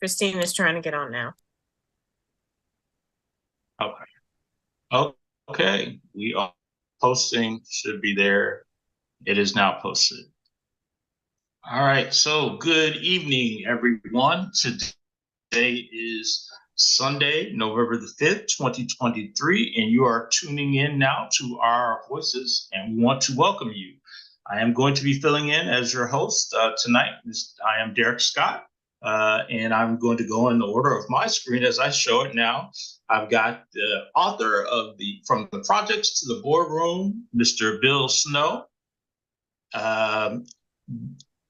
Christina's trying to get on now. Okay. Okay. We are posting, should be there. It is now posted. All right. So good evening, everyone. Today is Sunday, November the 5th, 2023, and you are tuning in now to our voices, and we want to welcome you. I am going to be filling in as your host tonight. I am Derek Scott, and I'm going to go in the order of my screen as I show it now. I've got the author of From the Projects to the Boardroom, Mr. Bill Snow.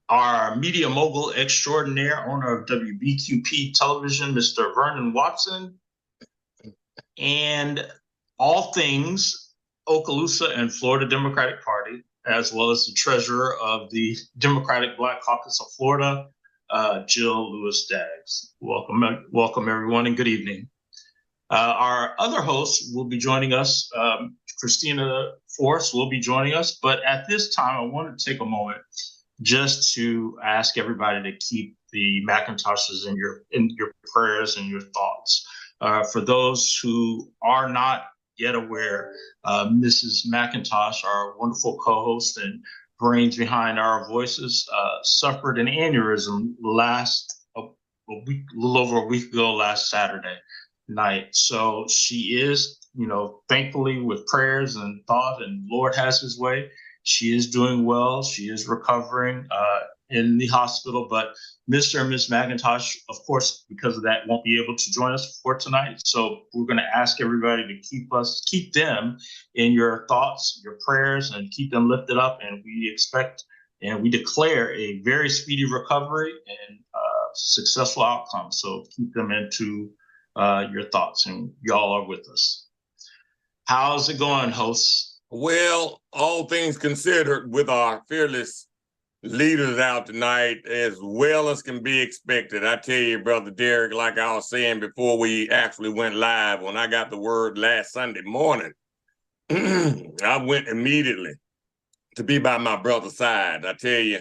Our media mogul extraordinaire, owner of WBQP Television, Mr. Vernon Watson, and all things Okaloosa and Florida Democratic Party, as well as the treasurer of the Democratic Black Caucus of Florida, Jill Lewis-Daggs. Welcome everyone, and good evening. Our other hosts will be joining us. Christina Force will be joining us, but at this time, I want to take a moment just to ask everybody to keep the McIntoshes in your prayers and your thoughts. For those who are not yet aware, Mrs. McIntosh, our wonderful co-host and brains behind our voices, suffered an aneurysm a little over a week ago, last Saturday night. So she is, thankfully, with prayers and thought, and Lord has his way, she is doing well. She is recovering in the hospital, but Mr. and Ms. McIntosh, of course, because of that, won't be able to join us for tonight. So we're going to ask everybody to keep them in your thoughts, your prayers, and keep them lifted up. And we expect and we declare a very speedy recovery and successful outcome. So keep them into your thoughts, and y'all are with us. How's it going, hosts? Well, all things considered, with our fearless leaders out tonight, as well as can be expected. I tell you, Brother Derek, like I was saying before we actually went live, when I got the word last Sunday morning, I went immediately to be by my brother's side. I tell you,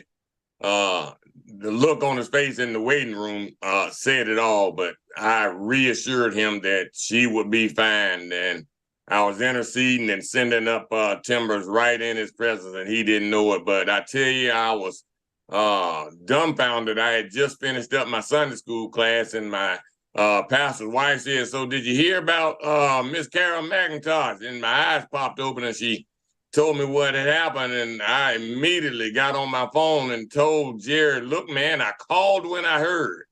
the look on his face in the waiting room said it all, but I reassured him that she would be fine, and I was interceding and sending up timbers right in his presence, and he didn't know it. But I tell you, I was dumbfounded. I had just finished up my Sunday school class, and my pastor's wife said, "So did you hear about Miss Carol McIntosh?" And my eyes popped open, and she told me what had happened. And I immediately got on my phone and told Jared, "Look, man, I called when I heard."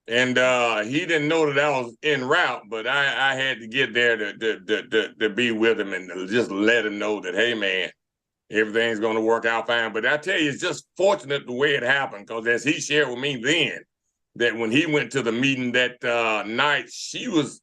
And he didn't know that I was en route, but I had to get there to be with him and to just let him know that, hey, man, everything's going to work out fine. But I tell you, it's just fortunate the way it happened, because as he shared with me then, that when he went to the meeting that night, she was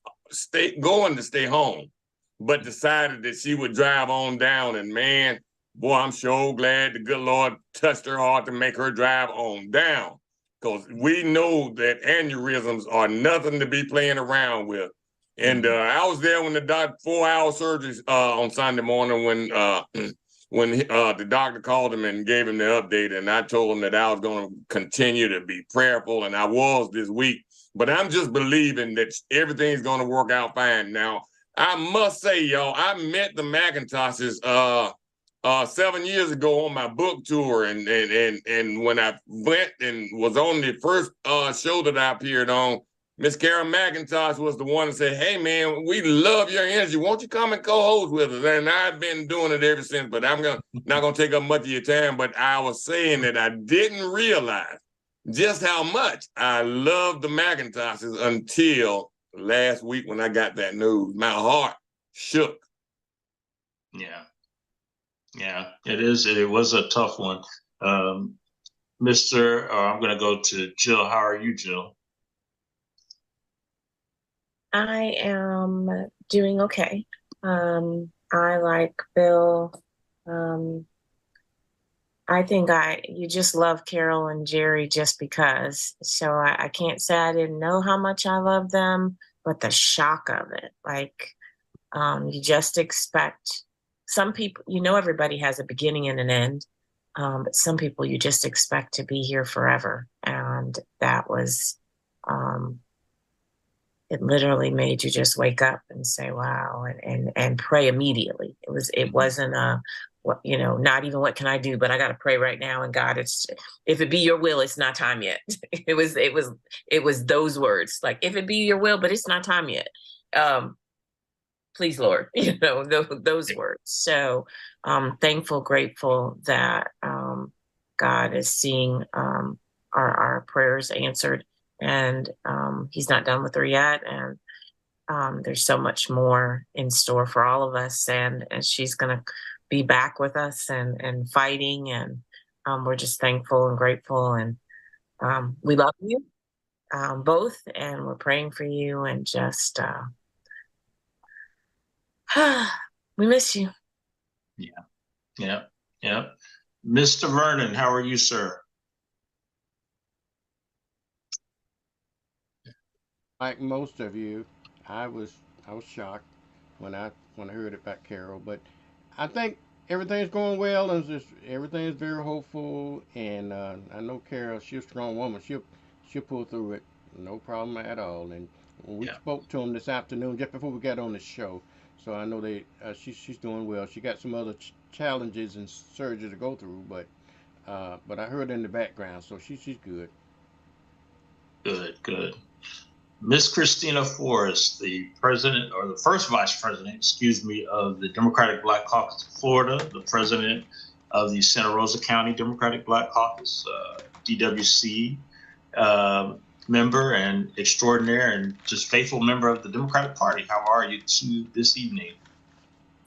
going to stay home, but decided that she would drive on down. And man, boy, I'm so glad the good Lord touched her heart to make her drive on down. Because we know that aneurysms are nothing to be playing around with. And I was there when the 4-hour surgery on Sunday morning when the doctor called him and gave him the update. And I told him that I was going to continue to be prayerful, and I was this week. But I'm just believing that everything's going to work out fine. Now, I must say, y'all, I met the McIntoshes 7 years ago on my book tour, and when I went and was on the first show that I appeared on, Miss Carol McIntosh was the one that said, "Hey man, we love your energy. Won't you come and co-host with us?" And I've been doing it ever since. But I'm not gonna take up much of your time. But I was saying that I didn't realize just how much I loved the McIntoshes until last week when I got that news. My heart shook. Yeah, it is. It was a tough one. I'm going to go to Jill. How are you, Jill? I am doing okay. I, like Bill, I think you just love Carol and Jerry just because. So I can't say I didn't know how much I love them, but the shock of it, you just expect some people, everybody has a beginning and an end, but some people you just expect to be here forever. And that was it literally made you just wake up and say, wow, and pray immediately. It wasn't what, not even what can I do, but I got to pray right now. And God, if it be your will, it's not time yet. It was those words, like, if it be your will, but it's not time yet. Please, Lord, those words. So thankful, grateful that God is seeing our prayers answered, and he's not done with her yet. And there's so much more in store for all of us. And she's going to be back with us and fighting. And we're just thankful and grateful. And we love you both. And we're praying for you. And just, we miss you. Yeah. Mr. Vernon, how are you, sir? Like most of you, I was shocked when I heard about Carol, but I think everything's going well, and everything is very hopeful. And I know Carol, she's a strong woman. She'll pull through it, no problem at all. And we spoke to him this afternoon just before we got on the show, so I know she's doing well. She got some other challenges and surgery to go through, but I heard in the background, so she's good. Good. Miss Christina Forrest, the president, or the first vice president, excuse me, of the Democratic Black Caucus of Florida, the president of the Santa Rosa County Democratic Black Caucus, DWC member and extraordinaire and just faithful member of the Democratic Party. How are you this evening?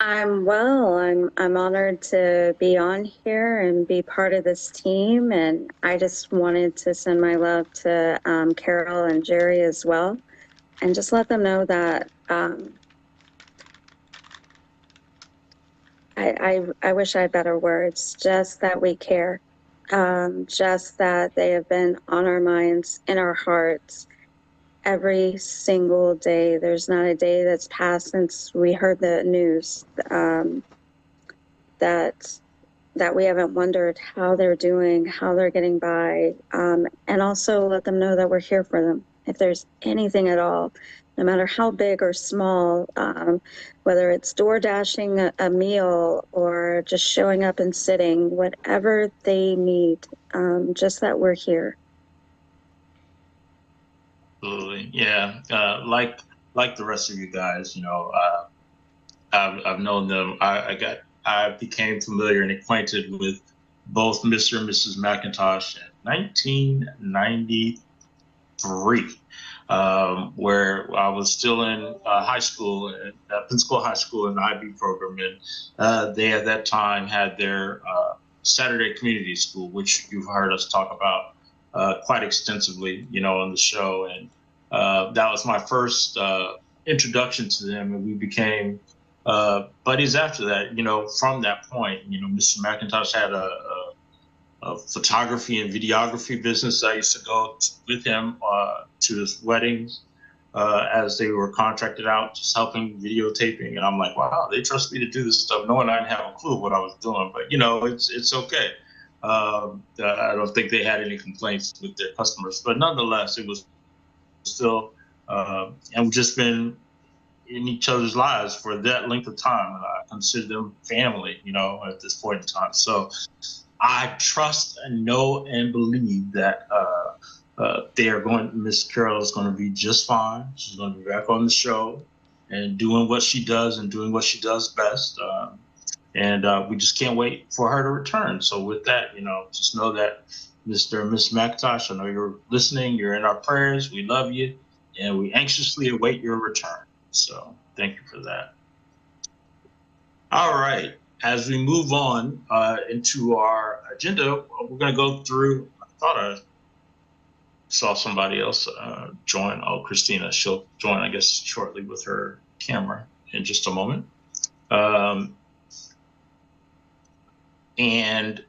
I'm well. I'm honored to be on here and be part of this team, and I just wanted to send my love to Carol and Jerry as well, and just let them know that I wish I had better words. Just that we care, just that they have been on our minds, in our hearts, every single day. There's not a day that's passed since we heard the news that we haven't wondered how they're doing, how they're getting by, and also let them know that we're here for them. If there's anything at all, no matter how big or small, whether it's door dashing a meal or just showing up and sitting, whatever they need, just that we're here. Absolutely, yeah. Like the rest of you guys, I've known them. I became familiar and acquainted with both Mr. and Mrs. McIntosh in 1993, where I was still in high school, at Pensacola High School in the IB program, and they at that time had their Saturday community school, which you've heard us talk about quite extensively, on the show, and that was my first introduction to them, and we became buddies after that. From that point, Mr. McIntosh had a photography and videography business. I used to go with him to his weddings as they were contracted out, just helping videotaping. And I'm like, wow, they trust me to do this stuff, knowing I didn't have a clue what I was doing. But it's okay. I don't think they had any complaints with their customers, but nonetheless, it was still, and we've just been in each other's lives for that length of time, and I consider them family, at this point in time. So I trust and know and believe that Miss Carol is going to be just fine. She's going to be back on the show and doing what she does and doing what she does best. And we just can't wait for her to return. So with that, just know that Mr. and Miss McIntosh, I know you're listening, you're in our prayers, we love you, and we anxiously await your return. So thank you for that. All right, as we move on into our agenda, we're gonna go through, I thought I saw somebody else join. Oh, Christina, she'll join, I guess, shortly with her camera in just a moment. And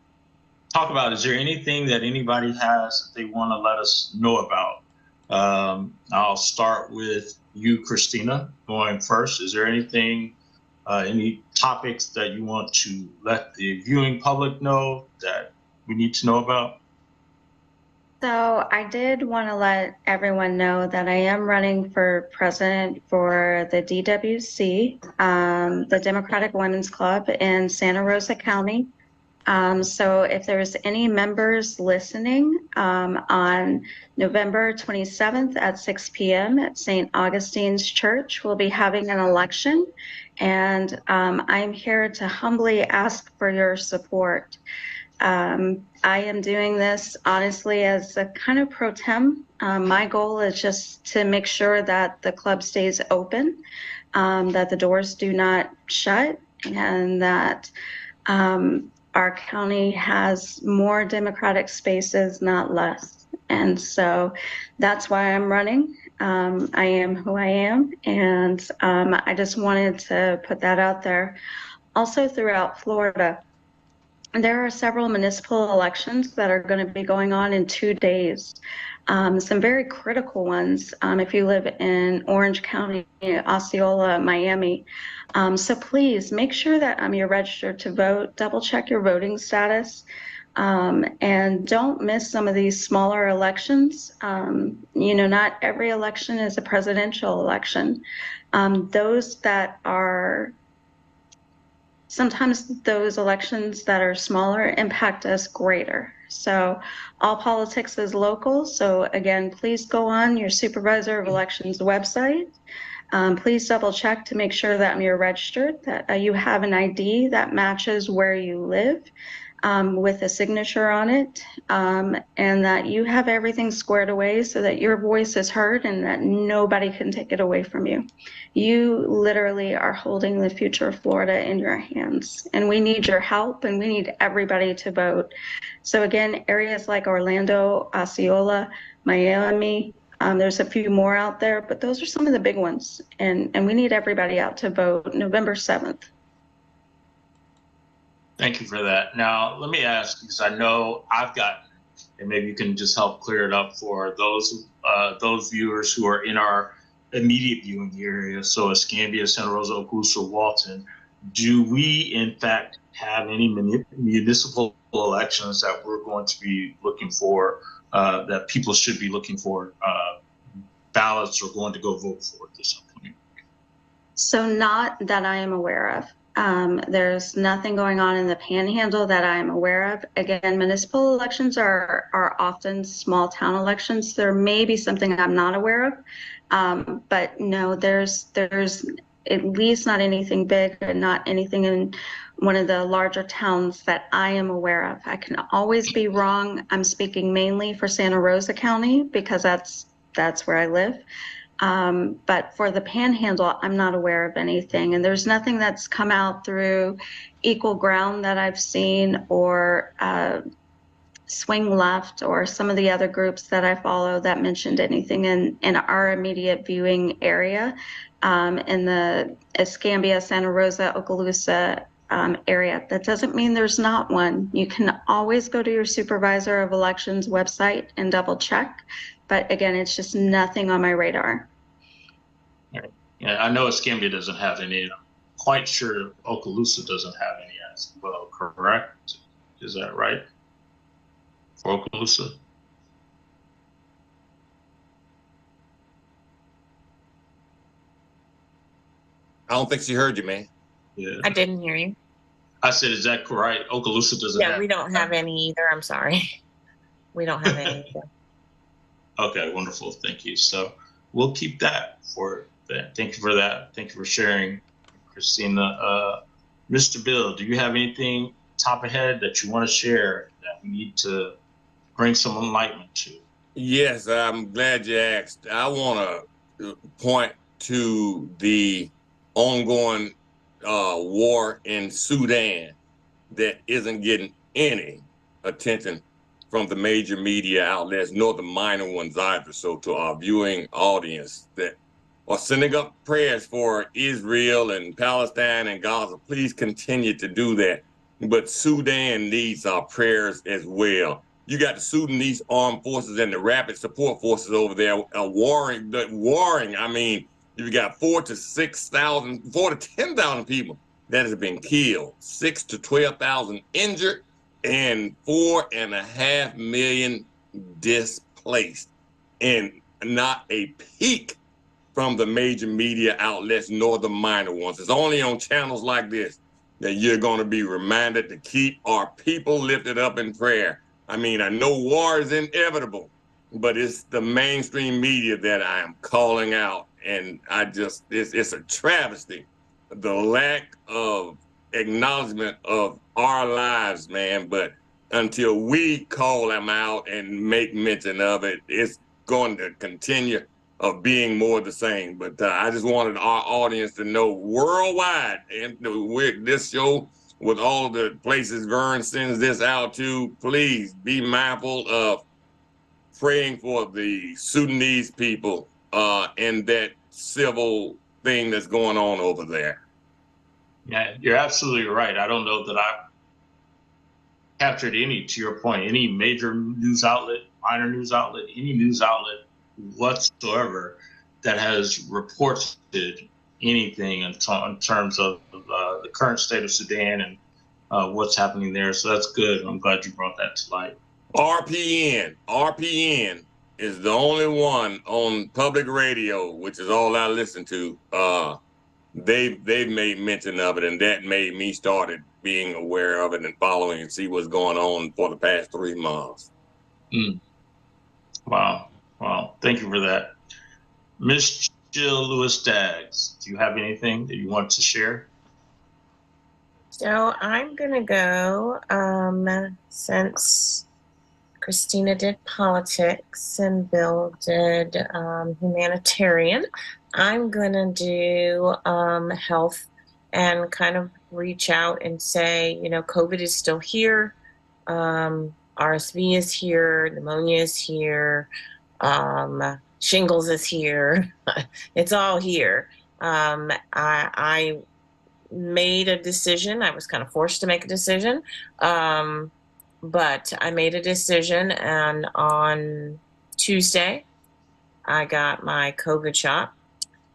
talk about, is there anything that anybody has that they want to let us know about? I'll start with you, Christina, going first. Is there anything, any topics that you want to let the viewing public know that we need to know about? So I did want to let everyone know that I am running for president for the DWC, the Democratic Women's Club in Santa Rosa County. So if there's any members listening, on November 27th at 6 p.m. at St. Augustine's Church, we'll be having an election. And I'm here to humbly ask for your support. I am doing this honestly as a kind of pro tem. My goal is just to make sure that the club stays open, that the doors do not shut, and that our county has more democratic spaces, not less. And so that's why I'm running. I am who I am, and I just wanted to put that out there. Also throughout Florida, there are several municipal elections that are going to be going on in 2 days. Some very critical ones if you live in Orange County, Osceola, Miami. So please make sure that you're registered to vote, double check your voting status, and don't miss some of these smaller elections. You know, not every election is a presidential election. Those that are Sometimes those elections that are smaller impact us greater. So all politics is local. So again, please go on your Supervisor of Elections website. Please double check to make sure that you're registered, that you have an ID that matches where you live, with a signature on it, and that you have everything squared away so that your voice is heard and that nobody can take it away from you. You literally are holding the future of Florida in your hands, and we need your help, and we need everybody to vote. So again, areas like Orlando, Osceola, Miami, there's a few more out there, but those are some of the big ones, and we need everybody out to vote November 7th. Thank you for that. Now, let me ask, because I know I've gotten, and maybe you can just help clear it up for those viewers who are in our immediate viewing area. So Escambia, Santa Rosa, Okaloosa, Walton. Do we, in fact, have any municipal elections that we're going to be looking for, that people should be looking for ballots or going to go vote for this upcoming? So not that I am aware of. There's nothing going on in the Panhandle that I'm aware of. Again, municipal elections are often small town elections. There may be something I'm not aware of, but no, there's at least not anything big and not anything in one of the larger towns that I am aware of. I can always be wrong. I'm speaking mainly for Santa Rosa County because that's where I live. But for the Panhandle, I'm not aware of anything, and there's nothing that's come out through Equal Ground that I've seen, or Swing Left, or some of the other groups that I follow that mentioned anything in our immediate viewing area, in the Escambia, Santa Rosa, Okaloosa area. That doesn't mean there's not one. You can always go to your Supervisor of Elections website and double check. But again, it's just nothing on my radar. Yeah, I know Escambia doesn't have any. I'm quite sure Okaloosa doesn't have any as well, correct? Is that right? For Okaloosa? I don't think she heard you, man. Yeah. I didn't hear you. I said, is that correct? Okaloosa doesn't have. Yeah, we don't have any either. I'm sorry. We don't have any either. Okay, wonderful. Thank you. So we'll keep that for that. Thank you for that. Thank you for sharing, Christina. Mr. Bill, do you have anything top ahead that you want to share that we need to bring some enlightenment to? Yes, I'm glad you asked. I want to point to the ongoing war in Sudan that isn't getting any attention from the major media outlets, nor the minor ones either. So to our viewing audience that are sending up prayers for Israel and Palestine and Gaza, please continue to do that. But Sudan needs our prayers as well. You got the Sudanese armed forces and the rapid support forces over there warring. I mean, you've got 4,000 to 10,000 people that have been killed, 6,000 to 12,000 injured, and 4.5 million displaced, and not a peek from the major media outlets nor the minor ones. It's only on channels like this that you're going to be reminded to keep our people lifted up in prayer. I mean, I know war is inevitable, but it's the mainstream media that I am calling out. And it's a travesty, the lack of acknowledgement of our lives, man. But until we call them out and make mention of it, it's going to continue of being more the same. But I just wanted our audience to know worldwide, and with this show, with all the places Vern sends this out to, please be mindful of praying for the Sudanese people and that civil thing that's going on over there. Yeah, you're absolutely right. I don't know that I've captured any, to your point, any major news outlet, minor news outlet, any news outlet whatsoever that has reported anything in terms of the current state of Sudan and what's happening there. So that's good. I'm glad you brought that to light. RPN is the only one on public radio, which is all I listen to. They've made mention of it, and that made me started being aware of it and following and see what's going on for the past 3 months. Wow. Thank you for that. Miss Jill Lewis-Daggs, do you have anything that you want to share? So I'm going to go, since Christina did politics and Bill did humanitarian, I'm going to do health and kind of reach out and say, COVID is still here. RSV is here. Pneumonia is here. Shingles is here. It's all here. I made a decision. I was kind of forced to make a decision. But I made a decision, and on Tuesday, I got my COVID shot.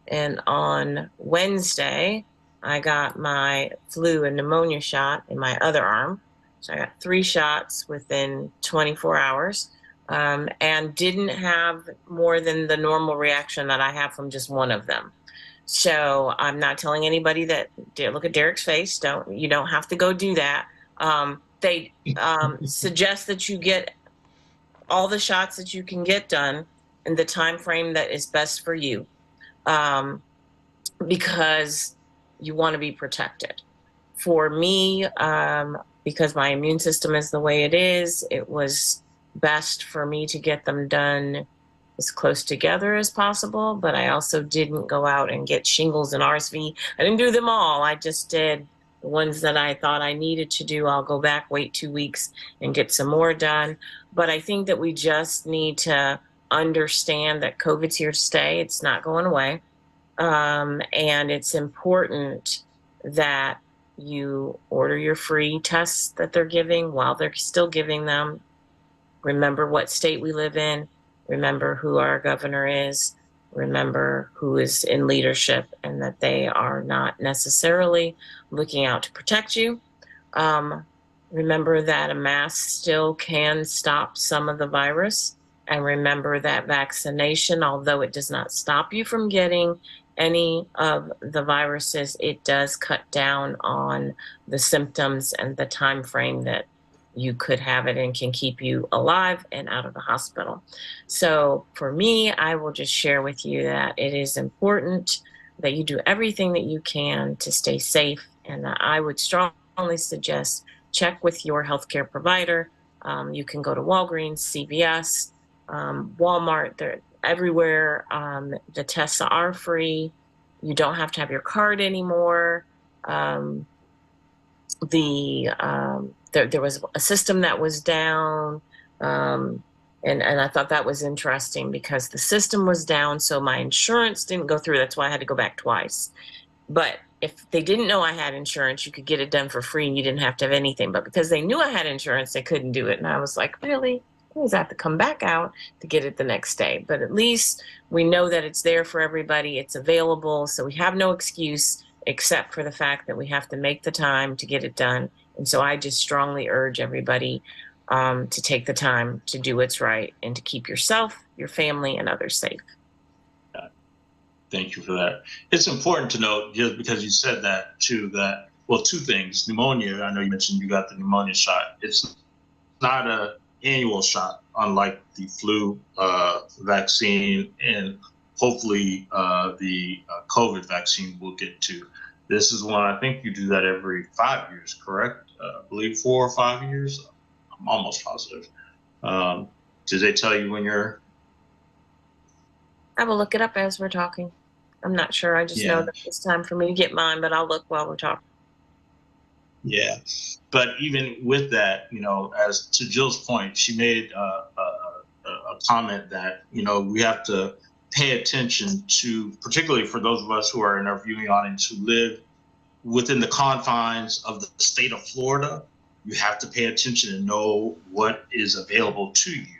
And on Wednesday, I got my flu and pneumonia shot in my other arm. So I got 3 shots within 24 hours and didn't have more than the normal reaction that I have from just one of them. So I'm not telling anybody that, look at Derek's face. You don't have to go do that. They suggest that you get all the shots that you can get done in the time frame that is best for you, because you want to be protected. For me, because my immune system is the way it is, it was best for me to get them done as close together as possible. But I also didn't go out and get shingles and RSV. I didn't do them all. I just did the ones that I thought I needed to do. I'll go back, wait 2 weeks and get some more done. But I think that we just need to understand that COVID's here to stay. It's not going away. And it's important that you order your free tests that they're giving while they're still giving them. Remember what state we live in. Remember who our governor is. Remember who is in leadership, and that they are not necessarily looking out to protect you. Remember that a mask still can stop some of the virus. And remember that vaccination, although it does not stop you from getting any of the viruses, it does cut down on the symptoms and the time frame that you could have it, and can keep you alive and out of the hospital. So for me, I will just share with you that it is important that you do everything that you can to stay safe. And I would strongly suggest check with your healthcare provider. You can go to Walgreens, CVS, Walmart, they're everywhere. The tests are free. You don't have to have your card anymore. There was a system that was down, and I thought that was interesting because the system was down, so my insurance didn't go through. That's why I had to go back twice. But if they didn't know I had insurance, you could get it done for free and you didn't have to have anything. But because they knew I had insurance, they couldn't do it. And I was like, really? I always have to come back out to get it the next day. But at least we know that it's there for everybody. It's available. So we have no excuse except for the fact that we have to make the time to get it done. And so I just strongly urge everybody, to take the time to do what's right and to keep yourself, your family, and others safe. Thank you for that. It's important to note, just because you said that too, that, well, two things. Pneumonia, I know you mentioned you got the pneumonia shot. It's not an annual shot, unlike the flu vaccine, and hopefully the COVID vaccine we'll get to. This is one, I think you do that every 5 years, correct? I believe 4 or 5 years. I'm almost positive. Did they tell you when you're? I will look it up as we're talking. I'm not sure. I just know Yeah. that it's time for me to get mine, but I'll look while we're talking. Yeah, but even with that, as to Jill's point, she made a comment that we have to pay attention to, particularly for those of us who are in our viewing audience who live within the confines of the state of Florida. You have to pay attention and know what is available to you.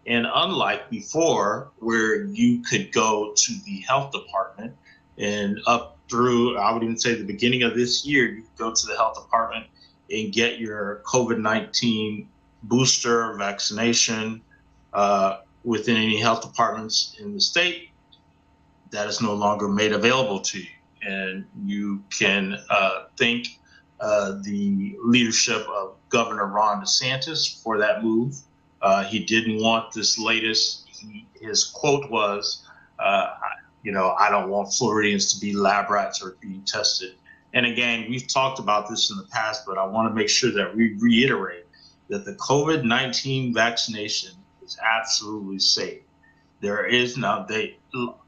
And unlike before, where you could go to the health department and up through, I would even say the beginning of this year, you could go to the health department and get your COVID-19 booster vaccination within any health departments in the state. That is no longer made available to you. And you can thank the leadership of Governor Ron DeSantis for that move. He didn't want this latest. His quote was, I don't want Floridians to be lab rats or being tested. And again, we've talked about this in the past, but I want to make sure that we reiterate that the COVID-19 vaccination is absolutely safe. There is now,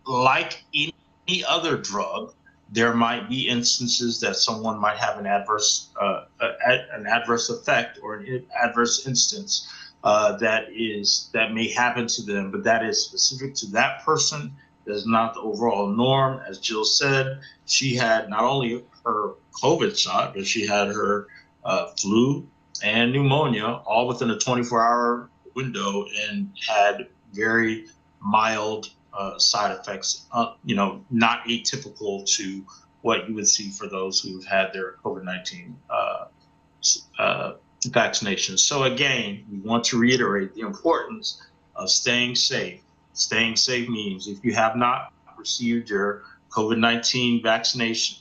like any other drug, there might be instances that someone might have an adverse effect or an adverse instance that may happen to them, but that is specific to that person. That is not the overall norm. As Jill said, she had not only her COVID shot, but she had her flu and pneumonia all within a 24-hour window and had very mild side effects, not atypical to what you would see for those who've had their COVID-19 vaccinations. So again, we want to reiterate the importance of staying safe. Staying safe means if you have not received your COVID-19 vaccination,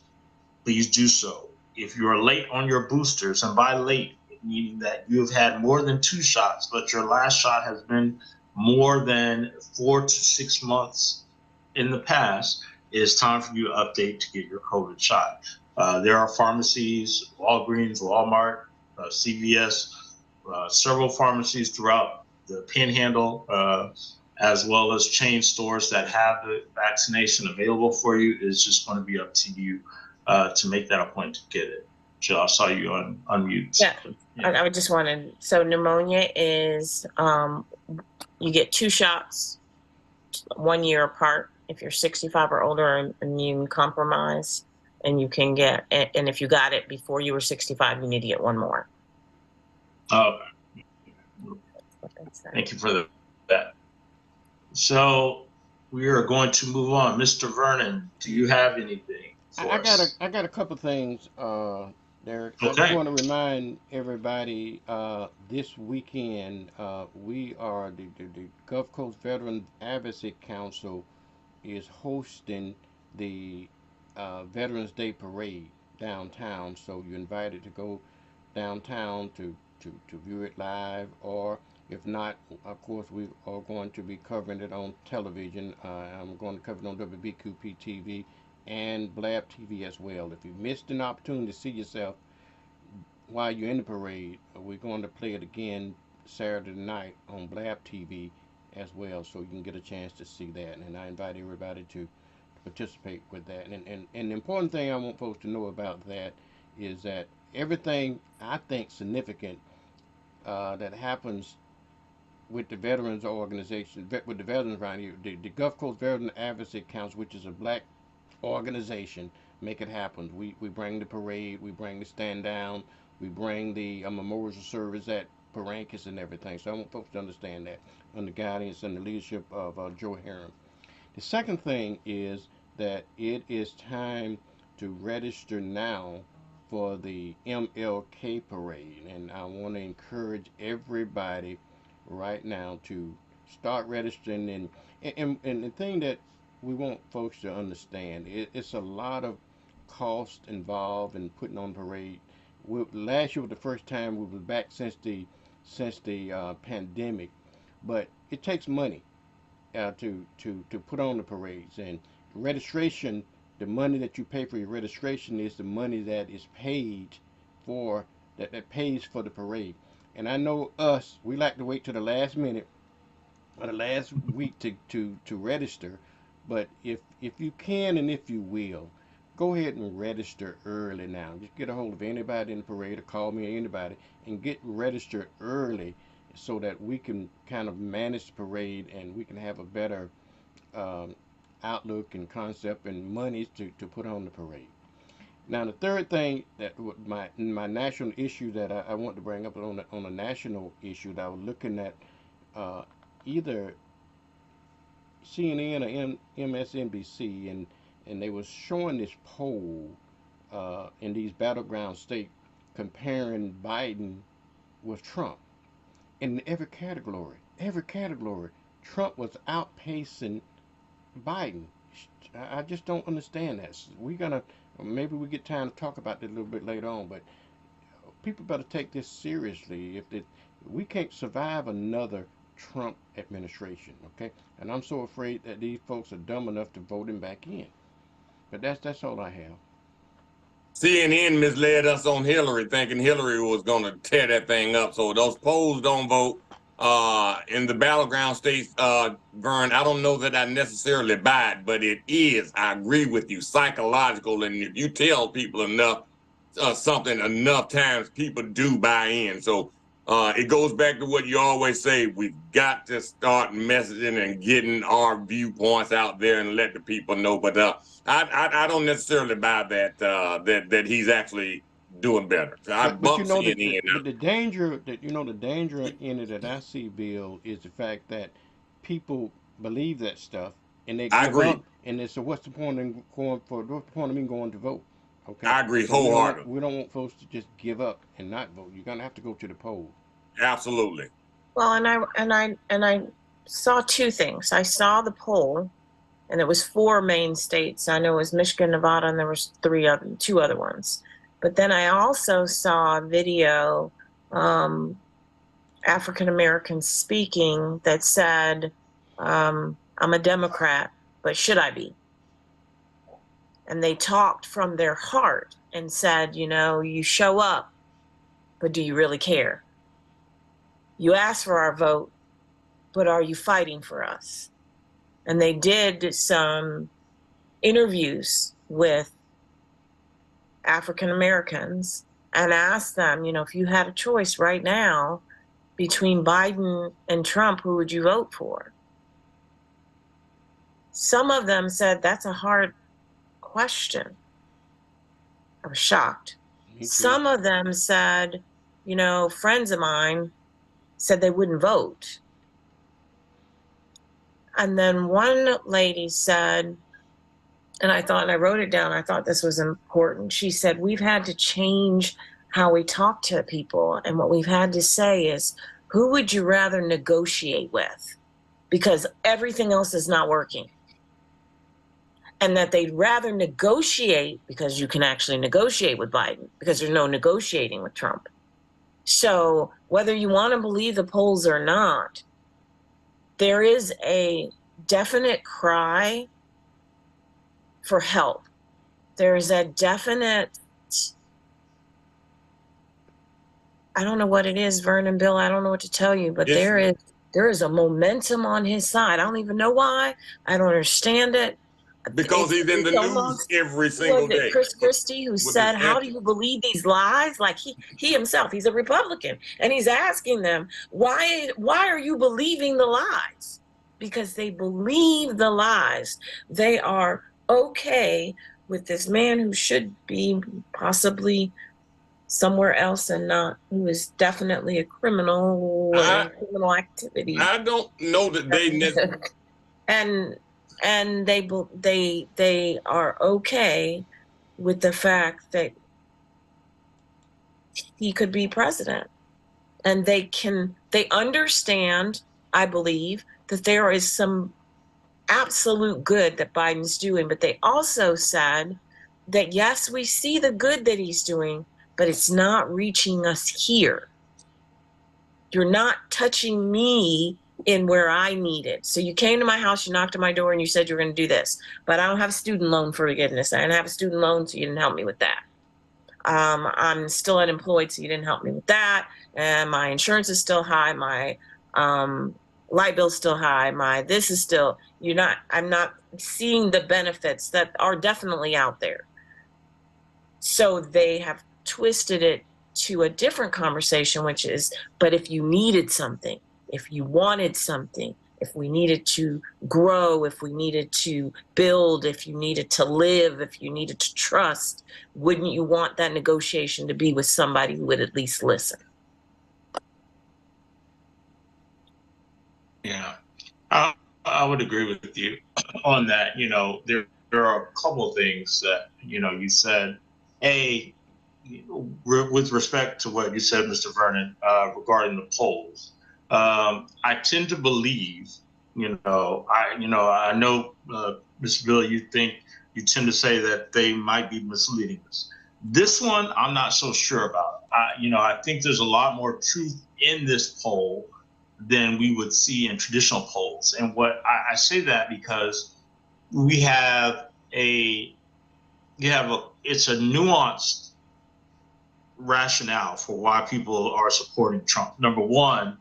please do so. If you are late on your boosters, and by late, meaning that you have had more than 2 shots, but your last shot has been more than 4 to 6 months in the past, it is time for you to update to get your COVID shot. There are pharmacies, Walgreens, Walmart, CVS, several pharmacies throughout the Panhandle, as well as chain stores that have the vaccination available for you. It's just going to be up to you to make that appointment to get it. Jill, I saw you on mute. Yeah. I would just want to, so pneumonia is, you get 2 shots 1 year apart if you're 65 or older and immune compromised, and you can get, and if you got it before you were 65, you need to get 1 more. Okay. Thank you for that. So we are going to move on. Mr. Vernon, do you have anything for us? I got a couple things, Derek. So Okay. I just want to remind everybody this weekend we are the Gulf Coast Veteran Advocacy Council is hosting the Veterans Day Parade downtown. So you're invited to go downtown to view it live, or if not, of course, we are going to be covering it on television. I'm going to cover it on WBQP TV and Blab TV as well. If you missed an opportunity to see yourself while you're in the parade, we're going to play it again Saturday night on Blab TV as well, so you can get a chance to see that. And I invite everybody to participate with that. And the important thing I want folks to know about that is that everything I think significant that happens with the veterans organization, with the veterans around here, the Gulf Coast Veteran Advocacy Council, which is a black organization, make it happen. We bring the parade, we bring the stand down, we bring the memorial service at Parancas and everything. So I want folks to understand that under guidance and the leadership of Joe Herron. The second thing is that it is time to register now for the MLK parade, and I want to encourage everybody right now to start registering. And the thing that we want folks to understand, it's a lot of cost involved in putting on parade. Last year was the first time we were back since the pandemic, but it takes money to put on the parades, and registration. The money that you pay for your registration is the money that is paid for that pays for the parade. And I know us, we like to wait to the last minute or the last week to register. But if you can and if you will, go ahead and register early now. Just get a hold of anybody in the parade or call me or anybody and get registered early so that we can kind of manage the parade and we can have a better um, outlook and concept and money to put on the parade. Now the third thing that my national issue that I want to bring up on a national issue that I was looking at uh, either CNN or MSNBC, and they was showing this poll in these battleground states comparing Biden with Trump in every category. Every category, Trump was outpacing Biden. I just don't understand that. We're gonna maybe we get time to talk about that a little bit later on, but people better take this seriously. We can't survive another Trump administration, okay? And I'm so afraid that these folks are dumb enough to vote him back in. But that's all I have. CNN misled us on Hillary, thinking Hillary was going to tear that thing up. So those polls don't vote in the battleground states. Vern, I don't know that I necessarily buy it, but it is. I agree with you, psychological. And if you tell people enough something enough times, people do buy in. So it goes back to what you always say: we've got to start messaging and getting our viewpoints out there and let the people know. But I don't necessarily buy that he's actually doing better. So I But you bump know CNN but the danger that the danger in it that I see, Bill, is the fact that people believe that stuff and they I give agree. up, and they say, "What's the point in going for? What's the point of me going to vote?" Okay, I agree so wholeheartedly. we don't want folks to just give up and not vote. You're gonna have to go to the polls. Absolutely. Well, and I saw two things. I saw the poll, and it was four main states. I know it was Michigan, Nevada, and there was two other ones. But then I also saw a video, African Americans speaking, that said, "I'm a Democrat, but should I be?" And they talked from their heart and said, you show up, but do you really care? You ask for our vote, but are you fighting for us? And they did some interviews with African Americans and asked them, if you had a choice right now between Biden and Trump, who would you vote for? Some of them said, that's a hard question. I was shocked. Me too. Some of them said, friends of mine said they wouldn't vote. And then one lady said, and I wrote it down, I thought this was important. She said, we've had to change how we talk to people. And what we've had to say is, who would you rather negotiate with? Because everything else is not working. And that they'd rather negotiate, because you can actually negotiate with Biden, because there's no negotiating with Trump. So whether you want to believe the polls or not, there is a definite cry for help. There is a definite, I don't know what it is, Vernon, Bill, I don't know what to tell you, but there is a momentum on his side. I don't even know why. I don't understand it. Because he's in the news every single day. Chris Christie, who said, how do you believe these lies? Like he himself, he's a Republican, and he's asking them, why are you believing the lies? Because they believe the lies. They are okay with this man who should be possibly somewhere else and not, who is definitely a criminal criminal activity. I don't know that they and they are okay with the fact that he could be president. And they understand, I believe, that there is some absolute good that Biden's doing, but they also said that yes, we see the good that he's doing, but it's not reaching us here. You're not touching me in where I need it. So you came to my house, you knocked on my door, and you said you're going to do this, but I don't have student loan forgiveness. I didn't have a student loan, so you didn't help me with that. I'm still unemployed, so you didn't help me with that. And my insurance is still high. My light bill's still high. This is still, I'm not seeing the benefits that are definitely out there. So they have twisted it to a different conversation, which is, but if you needed something, if you wanted something, if we needed to grow, if we needed to build, if you needed to live, if you needed to trust, wouldn't you want that negotiation to be with somebody who would at least listen? Yeah, I would agree with you on that. There are a couple of things that, you said. With respect to what you said, Mr. Vernon, regarding the polls, I tend to believe, I know, Mr. Bill, you tend to say that they might be misleading us. This one, I'm not so sure about. I think there's a lot more truth in this poll than we would see in traditional polls. And what I say that because it's a nuanced rationale for why people are supporting Trump. Number one,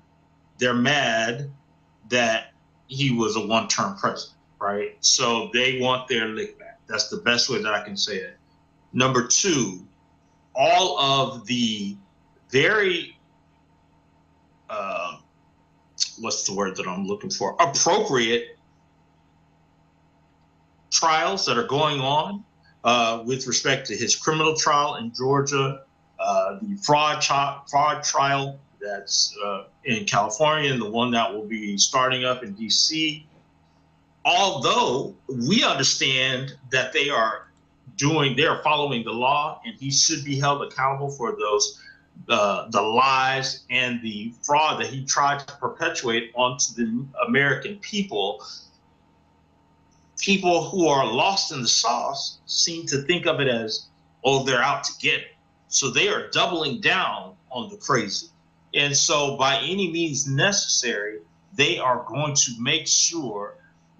they're mad that he was a one-term president, right? So they want their lick back. That's the best way that I can say it. Number two, all of the very, what's the word that I'm looking for? Appropriate trials that are going on with respect to his criminal trial in Georgia, the fraud trial that's in California, and the one that will be starting up in DC. Although we understand that they are following the law, and he should be held accountable for those the lies and the fraud that he tried to perpetuate onto the American people. People who are lost in the sauce seem to think of it as, oh, they're out to get it. So they are doubling down on the crazy. And so by any means necessary, they are going to make sure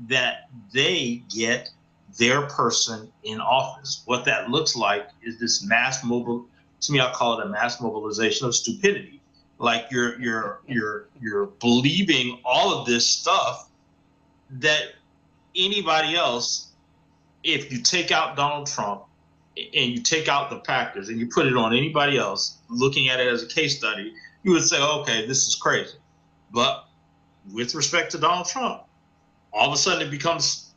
that they get their person in office. What that looks like is this to me, I call it a mass mobilization of stupidity. Like you're believing all of this stuff that anybody else, if you take out Donald Trump and you take out the Packers and you put it on anybody else, looking at it as a case study, you would say, okay, this is crazy. But with respect to Donald Trump, all of a sudden it becomes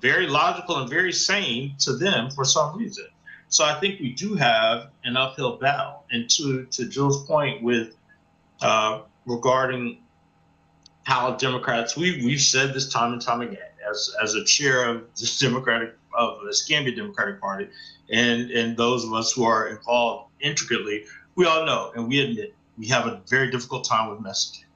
very logical and very sane to them for some reason. So I think we do have an uphill battle. And to Jill's point with regarding how Democrats, we've said this time and time again, as a chair of the Escambia Democratic Party, and those of us who are involved intricately, we all know and we admit we have a very difficult time with messaging.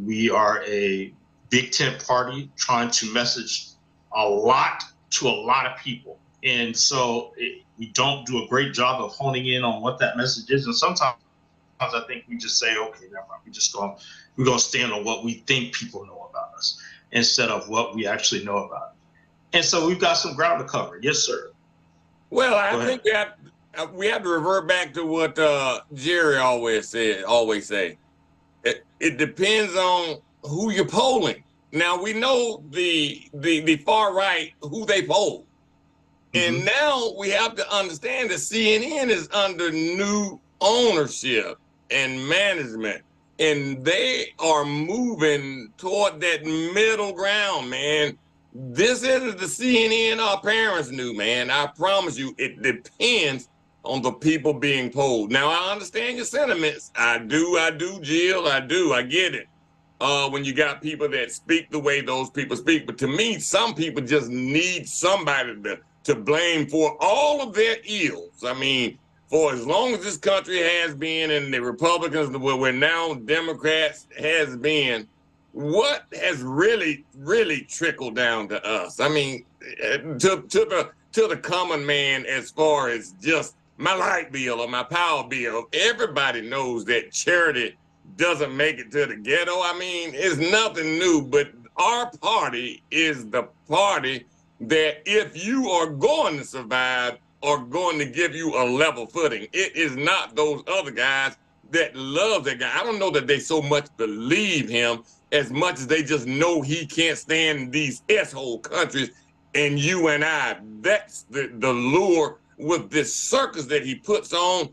We are a big tent party trying to message a lot to a lot of people. And so we don't do a great job of honing in on what that message is. And sometimes I think we just say, okay, never mind. We're going to stand on what we think people know about us instead of what we actually know about it. And so we've got some ground to cover. Yes, sir. Well, I think that we have to revert back to what Jerry always say. It depends on who you're polling. Now we know the far right who they poll. And now we have to understand that CNN is under new ownership and management, and they are moving toward that middle ground, man. This isn't the CNN our parents knew, man. I promise you, it depends on the people being polled. Now, I understand your sentiments. I do, Jill, I do. I get it. When you got people that speak the way those people speak. But to me, some people just need somebody to blame for all of their ills. I mean, for as long as this country has been, and the Republicans, we're now Democrats, has been, what has really trickled down to us? I mean, to the common man, as far as just my light bill or my power bill. Everybody knows that charity doesn't make it to the ghetto. I mean, it's nothing new, but our party is the party that, if you are going to survive, are going to give you a level footing. It is not those other guys that love that guy. I don't know that they so much believe him as much as they just know he can't stand these S-hole countries and you and I. That's the lure with this circus that he puts on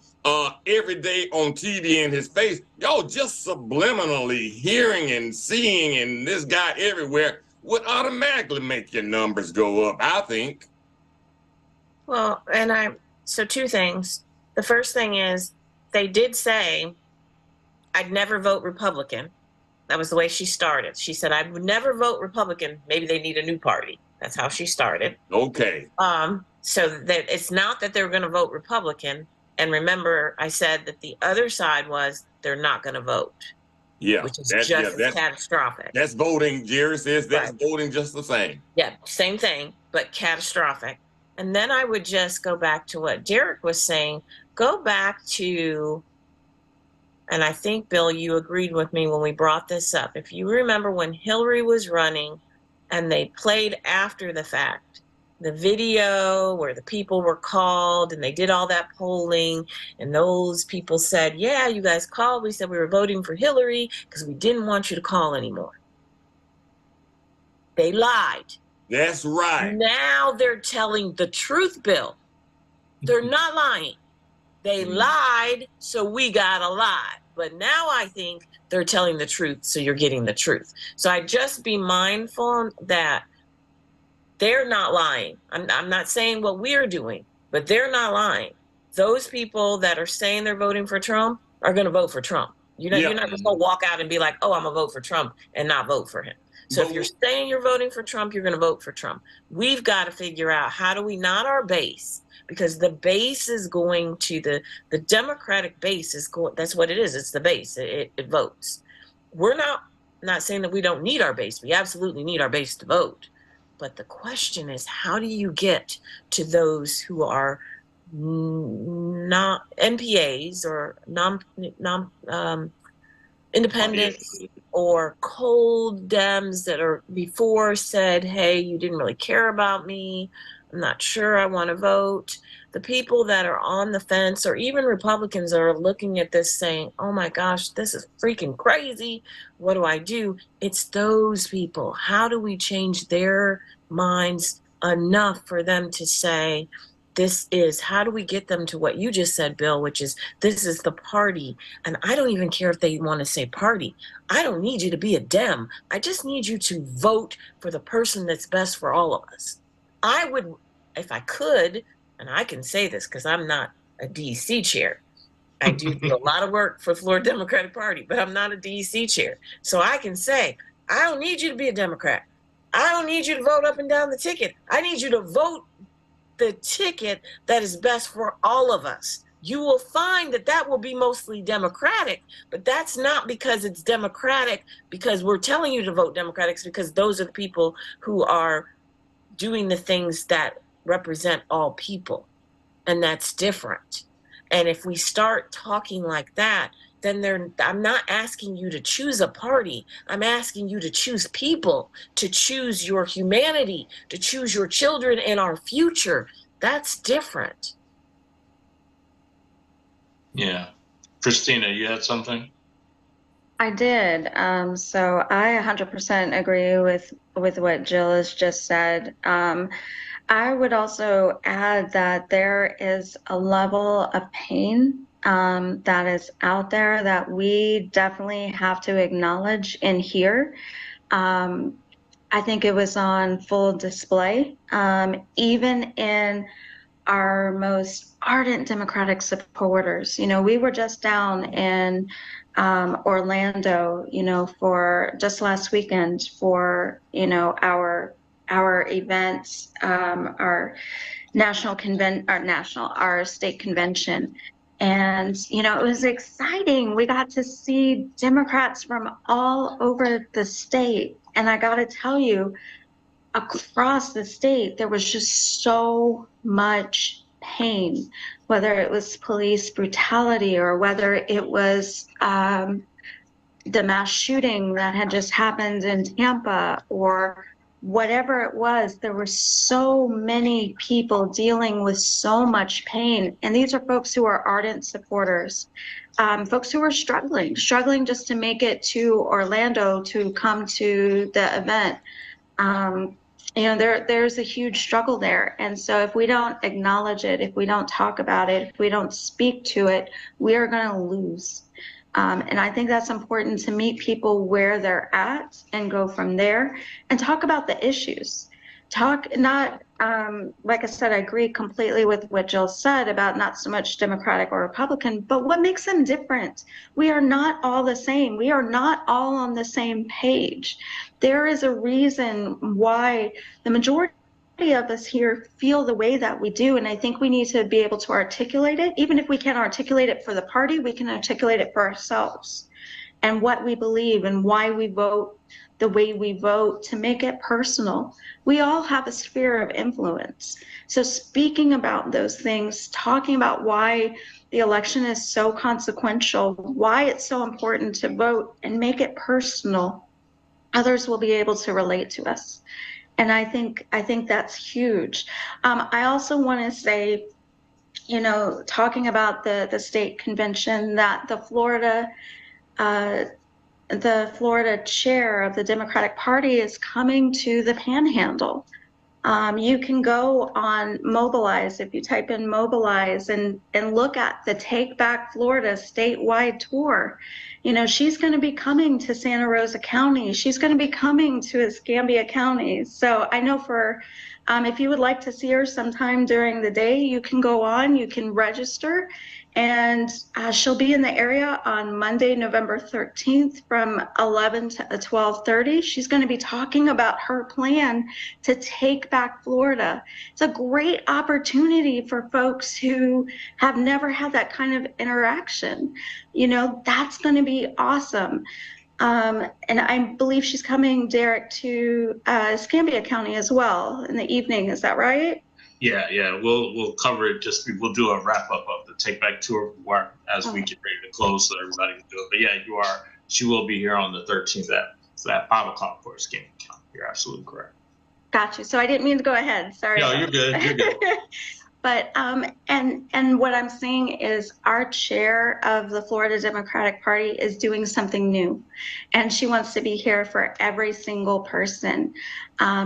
every day on TV in his face. Y'all just subliminally hearing and seeing and this guy everywhere would automatically make your numbers go up, I think. Well, so two things. The first thing is, they did say, I'd never vote Republican. That was the way she started. She said, I would never vote Republican. Maybe they need a new party. That's how she started. Okay. So that it's not that they're going to vote Republican. And remember, I said that the other side was they're not going to vote. Yeah, which is just as catastrophic. That's voting. Jerry says that's right. Voting just the same. Yeah, same thing, but catastrophic. And then I would just go back to what Derek was saying. Go back to, and I think, Bill, you agreed with me when we brought this up. If you remember when Hillary was running and they played after the fact, the video where the people were called and they did all that polling, and those people said, yeah, you guys called. We said we were voting for Hillary because we didn't want you to call anymore. They lied. That's right. Now they're telling the truth, Bill. They're not lying. They lied, so we got a lie. But now I think they're telling the truth, so you're getting the truth. So I just be mindful that they're not lying. I'm not saying what we're doing, but they're not lying. Those people that are saying they're voting for Trump are going to vote for Trump. You're not just going to walk out and be like, oh, I'm going to vote for Trump and not vote for him. So if you're saying you're voting for Trump, you're going to vote for Trump. We've got to figure out, how do we not our base? Because the base is going to the Democratic base is going, that's what it is. It's the base. It votes. We're not saying that we don't need our base. We absolutely need our base to vote. But the question is, how do you get to those who are not NPAs or independents or cold Dems that are before said, hey, you didn't really care about me. I'm not sure I want to vote. The people that are on the fence, or even Republicans are looking at this saying, oh my gosh, this is freaking crazy. What do I do? It's those people. How do we change their minds enough for them to say, how do we get them to what you just said, Bill, which is, this is the party. And I don't even care if they want to say party. I don't need you to be a Dem. I just need you to vote for the person that's best for all of us. I would, if I could, and I can say this because I'm not a DC chair. I do a lot of work for Florida Democratic Party, but I'm not a DC chair. So I can say, I don't need you to be a Democrat. I don't need you to vote up and down the ticket. I need you to vote the ticket that is best for all of us. You will find that will be mostly Democratic, but that's not because it's Democratic because we're telling you to vote Democratic. It's because those are the people who are doing the things that represent all people, and that's different. And if we start talking like that, then I'm not asking you to choose a party. I'm asking you to choose people, to choose your humanity, to choose your children and our future. That's different. Yeah. Christina, you had something? I did. So I 100% agree with what Jill has just said. I would also add that there is a level of pain that is out there that we definitely have to acknowledge and hear. I think it was on full display, even in our most ardent Democratic supporters. You know, we were just down in Orlando, you know, for just last weekend for, you know, our events, our our state convention. And, you know, it was exciting. We got to see Democrats from all over the state. And I got to tell you, across the state, there was just so much pain, whether it was police brutality or whether it was the mass shooting that had just happened in Tampa or whatever it was. There were so many people dealing with so much pain. And these are folks who are ardent supporters, folks who are struggling just to make it to Orlando to come to the event. You know, there's a huge struggle there. And so if we don't acknowledge it, if we don't talk about it, if we don't speak to it, we are going to lose. And I think that's important, to meet people where they're at and go from there and talk about the issues. Talk not, like I said, I agree completely with what Jill said about not so much Democratic or Republican, but what makes them different? We are not all the same. We are not all on the same page. There is a reason why the majority of us here feel the way that we do, and I think we need to be able to articulate it. Even if we can't articulate it for the party, we can articulate it for ourselves and what we believe and why we vote the way we vote, to make it personal. We all have a sphere of influence. So speaking about those things, talking about why the election is so consequential, why it's so important to vote, and make it personal, others will be able to relate to us. And I think that's huge. I also want to say, you know, talking about the state convention, that the Florida chair of the Democratic Party is coming to the Panhandle. You can go on Mobilize, if you type in Mobilize, and look at the Take Back Florida statewide tour. You know, she's going to be coming to Santa Rosa County. She's going to be coming to Escambia County. So I know for, if you would like to see her sometime during the day, you can go on, you can register, and she'll be in the area on Monday, November 13th from 11 to 12:30. She's going to be talking about her plan to take back Florida. It's a great opportunity for folks who have never had that kind of interaction. You know, that's going to be awesome. And I believe she's coming, Derek, to Escambia County as well in the evening. Is that right? Yeah. We'll cover it. We'll do a wrap up of the Take Back tour as we get ready to close, so everybody can do it. But yeah, she will be here on the 13th at 5 o'clock for Escambia County. You're absolutely correct. Got you. So I didn't mean to go ahead. Sorry. No, you're good. You're good. But and what I'm saying is, our chair of the Florida Democratic Party is doing something new, and she wants to be here for every single person.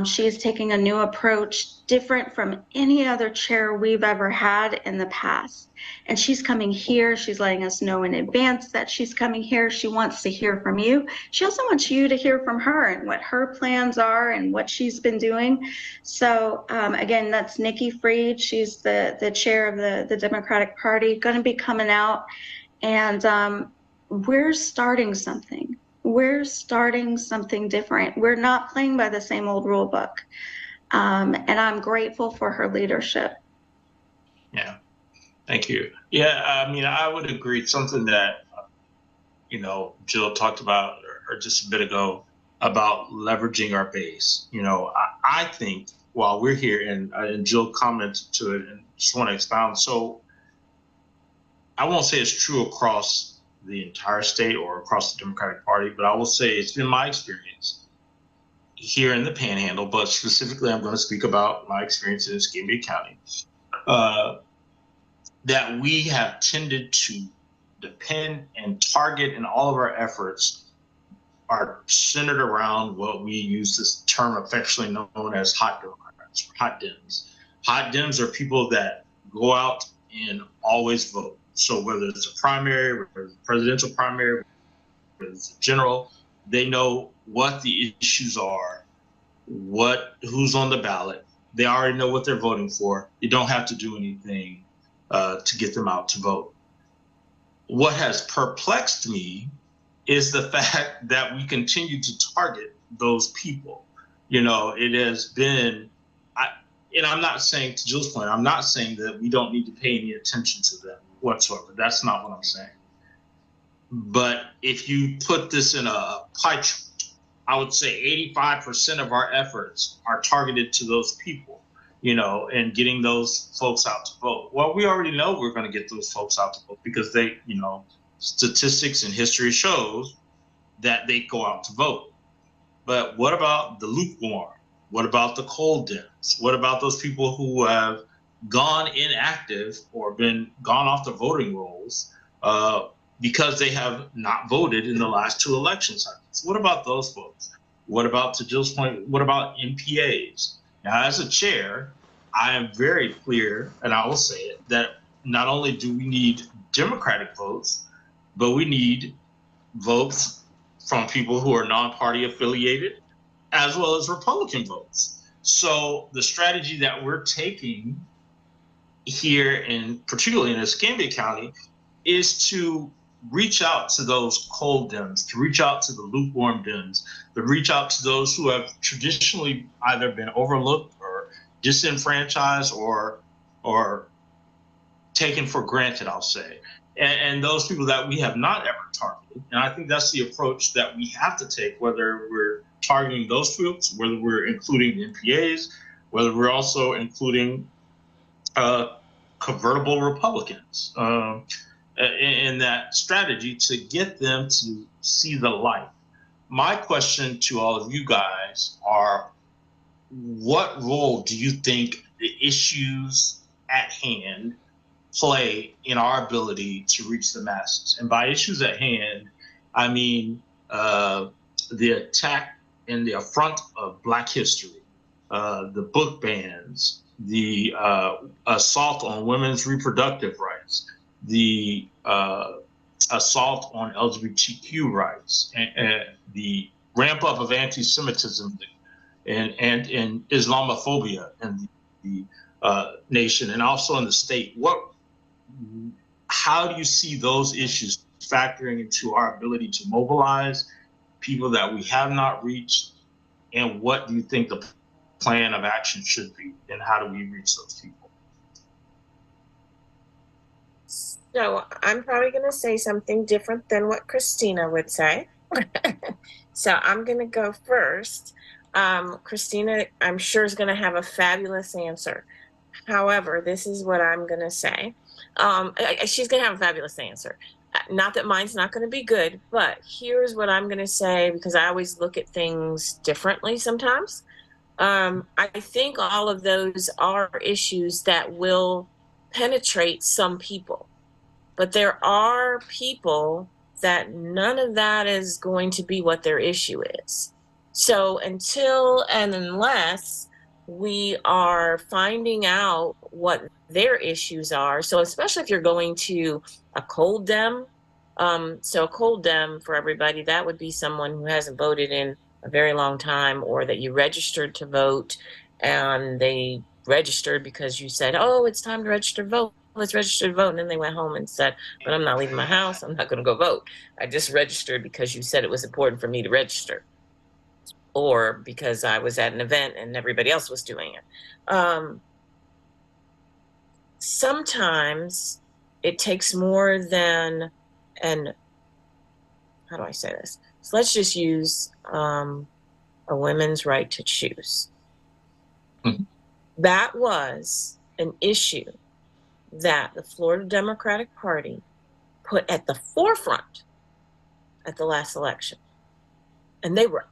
She is taking a new approach, different from any other chair we've ever had in the past. And she's coming here. She's letting us know in advance that she's coming here. She wants to hear from you. She also wants you to hear from her and what her plans are and what she's been doing. So again, that's Nikki Fried. She's the chair of the Democratic Party, going to be coming out. And we're starting something. We're starting something different. We're not playing by the same old rule book. And I'm grateful for her leadership. Yeah. Thank you. Yeah, I mean, I would agree. Something that, you know, Jill talked about or just a bit ago about leveraging our base. You know, I think while we're here, and Jill commented to it, and just want to expound. So I won't say it's true across the entire state or across the Democratic Party, but I will say it's been my experience here in the Panhandle, but specifically I'm going to speak about my experience in Escambia County. That we have tended to depend and target in all of our efforts are centered around what we use this term affectionately known as hot Democrats, hot Dems. Hot Dems are people that go out and always vote. So whether it's a primary, whether it's a presidential primary, whether it's a general, they know what the issues are, who's on the ballot. They already know what they're voting for. You don't have to do anything to get them out to vote. What has perplexed me is the fact that we continue to target those people. You know, it has been, and I'm not saying, to Jill's point, I'm not saying that we don't need to pay any attention to them whatsoever. That's not what I'm saying. But if you put this in a pie chart, I would say 85% of our efforts are targeted to those people, and getting those folks out to vote. Well, we already know we're going to get those folks out to vote because they, statistics and history shows that they go out to vote. But what about the lukewarm? What about the cold Dems? What about those people who have gone inactive or gone off the voting rolls because they have not voted in the last 2 election cycles? What about those folks? What about, to Jill's point, what about MPAs? Now, as a chair, I am very clear, and I will say it, that not only do we need Democratic votes, but we need votes from people who are non-party affiliated, as well as Republican votes. So the strategy that we're taking here, particularly in Escambia County, is to reach out to those cold Dems, to reach out to the lukewarm Dems, to reach out to those who have traditionally either been overlooked or disenfranchised or taken for granted, I'll say, and those people that we have not ever targeted. And I think that's the approach that we have to take, whether we're targeting those folks, whether we're including MPAs, whether we're also including convertible Republicans in that strategy to get them to see the light. My question to all of you guys are, what role do you think the issues at hand play in our ability to reach the masses? And by issues at hand, I mean the attack and the affront of Black history, the book bans, the assault on women's reproductive rights, the assault on LGBTQ rights, and the ramp up of anti-Semitism and Islamophobia in the nation and also in the state. How do you see those issues factoring into our ability to mobilize people that we have not reached? And what do you think the plan of action should be? And how do we reach those people? So I'm probably going to say something different than what Christina would say. So I'm going to go first. Christina, I'm sure, is going to have a fabulous answer. However, this is what I'm going to say. She's going to have a fabulous answer. Not that mine's not going to be good, but here's what I'm going to say, because I always look at things differently sometimes. I think all of those are issues that will penetrate some people. But there are people that none of that is going to be what their issue is. So until and unless we are finding out what their issues are, so especially if you're going to a cold Dem, so a cold Dem, for everybody, that would be someone who hasn't voted in a very long time, or that you registered to vote and they registered because you said, oh, it's time to register to vote. Let's register to vote. And then they went home and said, but I'm not leaving my house. I'm not going to go vote. I just registered because you said it was important for me to register, or because I was at an event and everybody else was doing it. Sometimes it takes more than how do I say this? So let's just use a women's right to choose. Mm-hmm. That was an issue that the Florida Democratic Party put at the forefront at the last election. And they were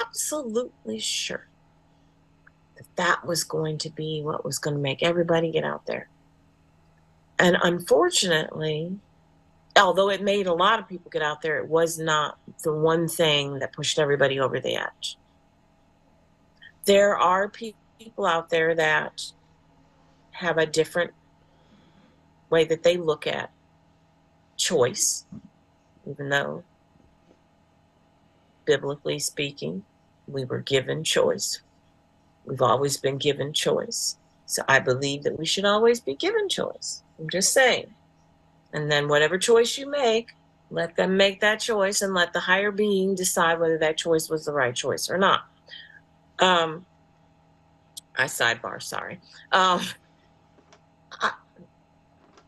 absolutely sure that that was going to be what was going to make everybody get out there. And unfortunately, although it made a lot of people get out there, it was not the one thing that pushed everybody over the edge. There are people out there that have a different way that they look at choice, even though, biblically speaking, we were given choice. We've always been given choice. So I believe that we should always be given choice. I'm just saying. And then whatever choice you make, let them make that choice and let the higher being decide whether that choice was the right choice or not. I sidebar, sorry. I,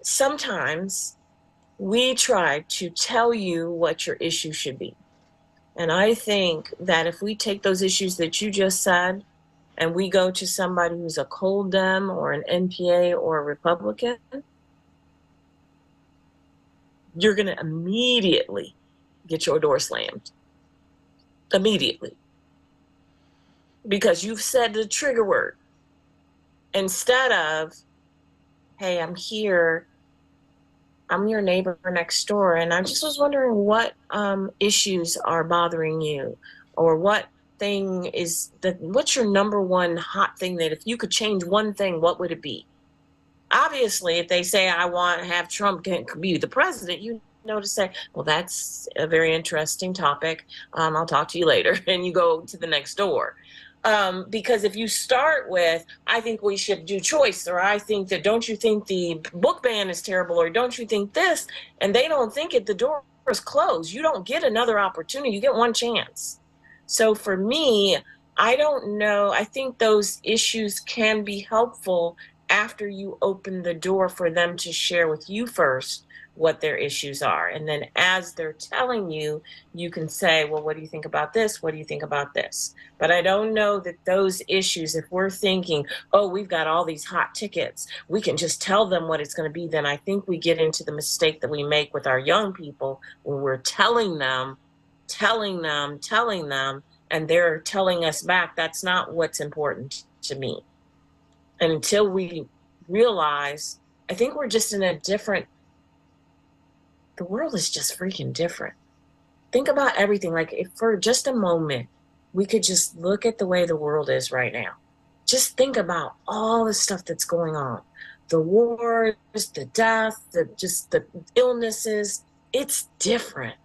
sometimes we try to tell you what your issue should be. And I think that if we take those issues that you just said and we go to somebody who's a cold Dem or an NPA or a Republican, you're going to immediately get your door slammed. Immediately. Because you've said the trigger word instead of, hey, I'm here. I'm your neighbor next door, and I just was wondering what issues are bothering you, or what thing is that, what's your number one hot thing that if you could change one thing, what would it be? Obviously, if they say, I want to have Trump be the president, you know, to say, well, that's a very interesting topic. I'll talk to you later. And you go to the next door. Because if you start with, I think we should do choice, or I think that, don't you think the book ban is terrible, or don't you think this, and they don't think it, the door is closed. You don't get another opportunity. You get one chance. So for me, I don't know. I think those issues can be helpful after you open the door for them to share with you first what their issues are. And then as they're telling you, you can say, well, what do you think about this? What do you think about this? But I don't know that those issues, if we're thinking, oh, we've got all these hot tickets, we can just tell them what it's going to be, then I think we get into the mistake that we make with our young people when we're telling them, and they're telling us back, that's not what's important to me. And until we realize, I think we're just in a different, the world is just freaking different. Think about everything. Like, if for just a moment, we could just look at the way the world is right now. Just think about all the stuff that's going on. The wars, the death, the illnesses. It's different.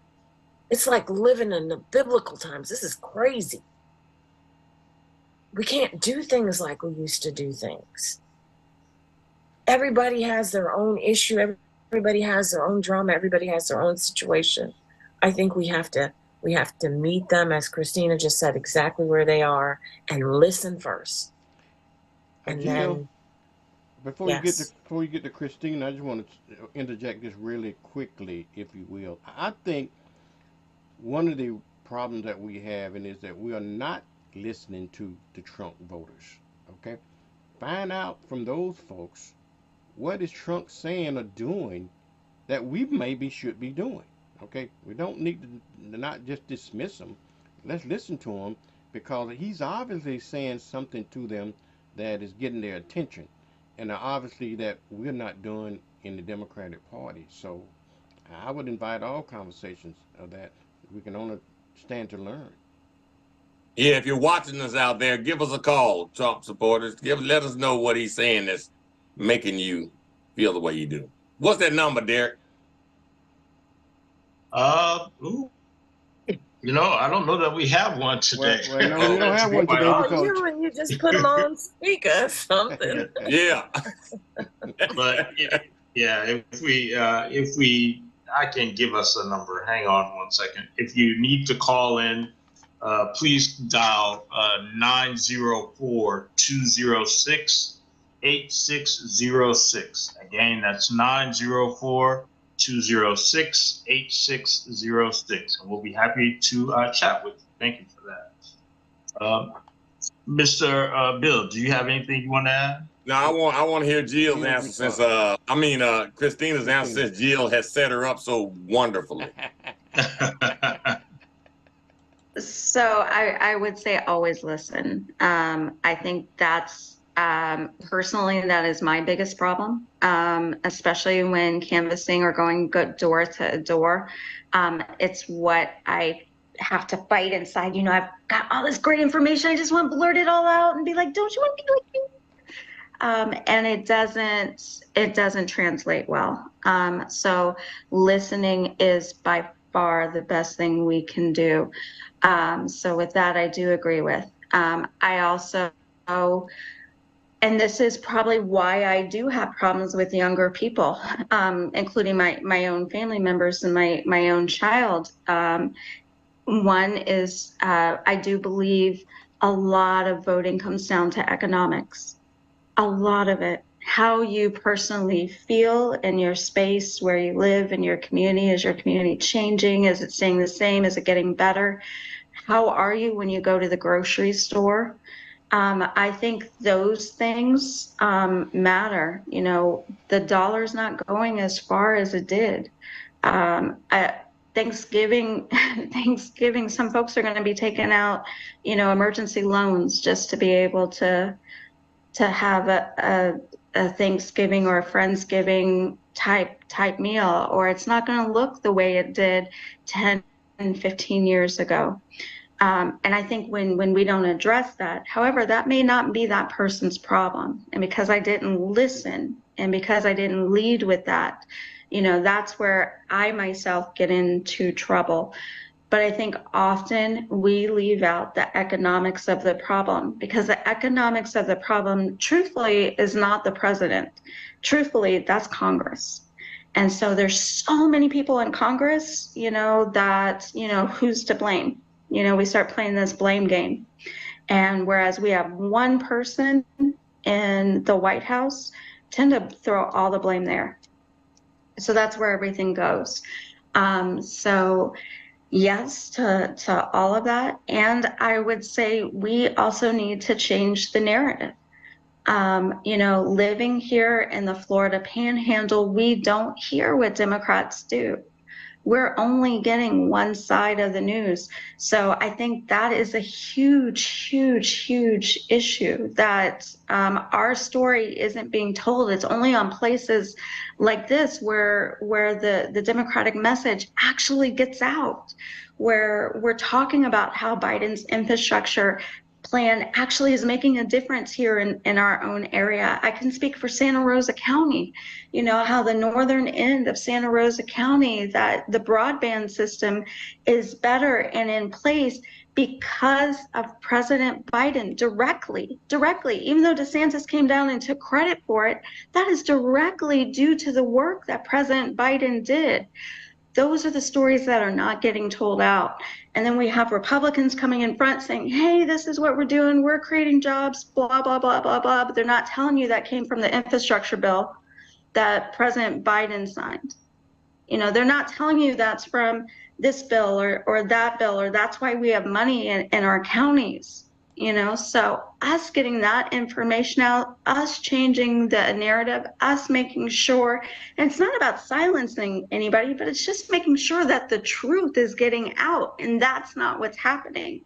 It's like living in the biblical times. This is crazy. We can't do things like we used to do things. Everybody has their own issue. Everybody has their own drama. Everybody has their own situation. I think we have to meet them, as Christina just said, exactly where they are, and listen first. And Jill, then, before you get to Christina, I just want to interject this really quickly, if you will. I think one of the problems that we have is that we are not listening to the Trump voters. Okay, find out from those folks what is Trump saying or doing that we maybe should be doing. Okay, we don't need to not just dismiss him. Let's listen to him, because he's obviously saying something to them that is getting their attention, and obviously that we're not doing in the Democratic Party. So I would invite all conversations of that. We can only stand to learn. Yeah, if you're watching us out there, give us a call, Trump supporters. Let us know what he's saying that's making you feel the way you do. What's that number, Derek? Ooh, I don't know that we have one today. Well, no, we don't have one today because you just put them on speaker or something. Yeah. But yeah, if we, I can give us a number. Hang on one second. If you need to call in, please dial 904-206-8606. Again, that's 904-206-8606, and we'll be happy to chat with you. Thank you for that. Mr. Bill, do you have anything you want to add? No, I want to hear Jill's answer since Christina's answer, since Jill has set her up so wonderfully. So I would say always listen. I think that's personally, that is my biggest problem, especially when canvassing or going door to door. It's what I have to fight inside. I've got all this great information. I just want to blurt it all out and be like, don't you want to be like you? And it doesn't translate well. So listening is by far the best thing we can do. So with that, I do agree with. I also, and this is probably why I do have problems with younger people, including my own family members and my own child. One is I do believe a lot of voting comes down to economics. A lot of it. How you personally feel in your space, where you live, in your community. Is your community changing? Is it staying the same? Is it getting better? How are you when you go to the grocery store? I think those things matter. You know, the dollar's not going as far as it did. At Thanksgiving, Thanksgiving, some folks are going to be taking out, you know, emergency loans just to be able to have a Thanksgiving or a Friendsgiving type meal, or it's not going to look the way it did 10 and 15 years ago. And I think when we don't address that, however, that may not be that person's problem. And because I didn't listen and because I didn't lead with that, you know, that's where I myself get into trouble. But I think often we leave out the economics of the problem, because the economics of the problem, truthfully, is not the president. Truthfully, that's Congress. And so there's so many people in Congress, you know, that, you know, who's to blame? You know, we start playing this blame game. And whereas we have one person in the White House, tend to throw all the blame there. So that's where everything goes. So yes to all of that. And I would say we also need to change the narrative. You know, living here in the Florida Panhandle, we don't hear what Democrats do. We're only getting one side of the news. So I think that is a huge, huge, huge issue, that our story isn't being told. It's only on places like this where the Democratic message actually gets out, where we're talking about how Biden's infrastructure plan actually is making a difference here in our own area. I can speak for Santa Rosa County, you know, how the northern end of Santa Rosa County, that the broadband system is better and in place because of President Biden directly, even though DeSantis came down and took credit for it, that is directly due to the work that President Biden did. Those are the stories that are not getting told out. And then we have Republicans coming in front saying, hey, this is what we're doing. We're creating jobs, blah, blah, blah, blah, blah. But they're not telling you that came from the infrastructure bill that President Biden signed. You know, they're not telling you that's from this bill or that bill, or that's why we have money in our counties. You know, so us getting that information out, us changing the narrative, us making sure, and it's not about silencing anybody, but it's just making sure that the truth is getting out, and that's not what's happening.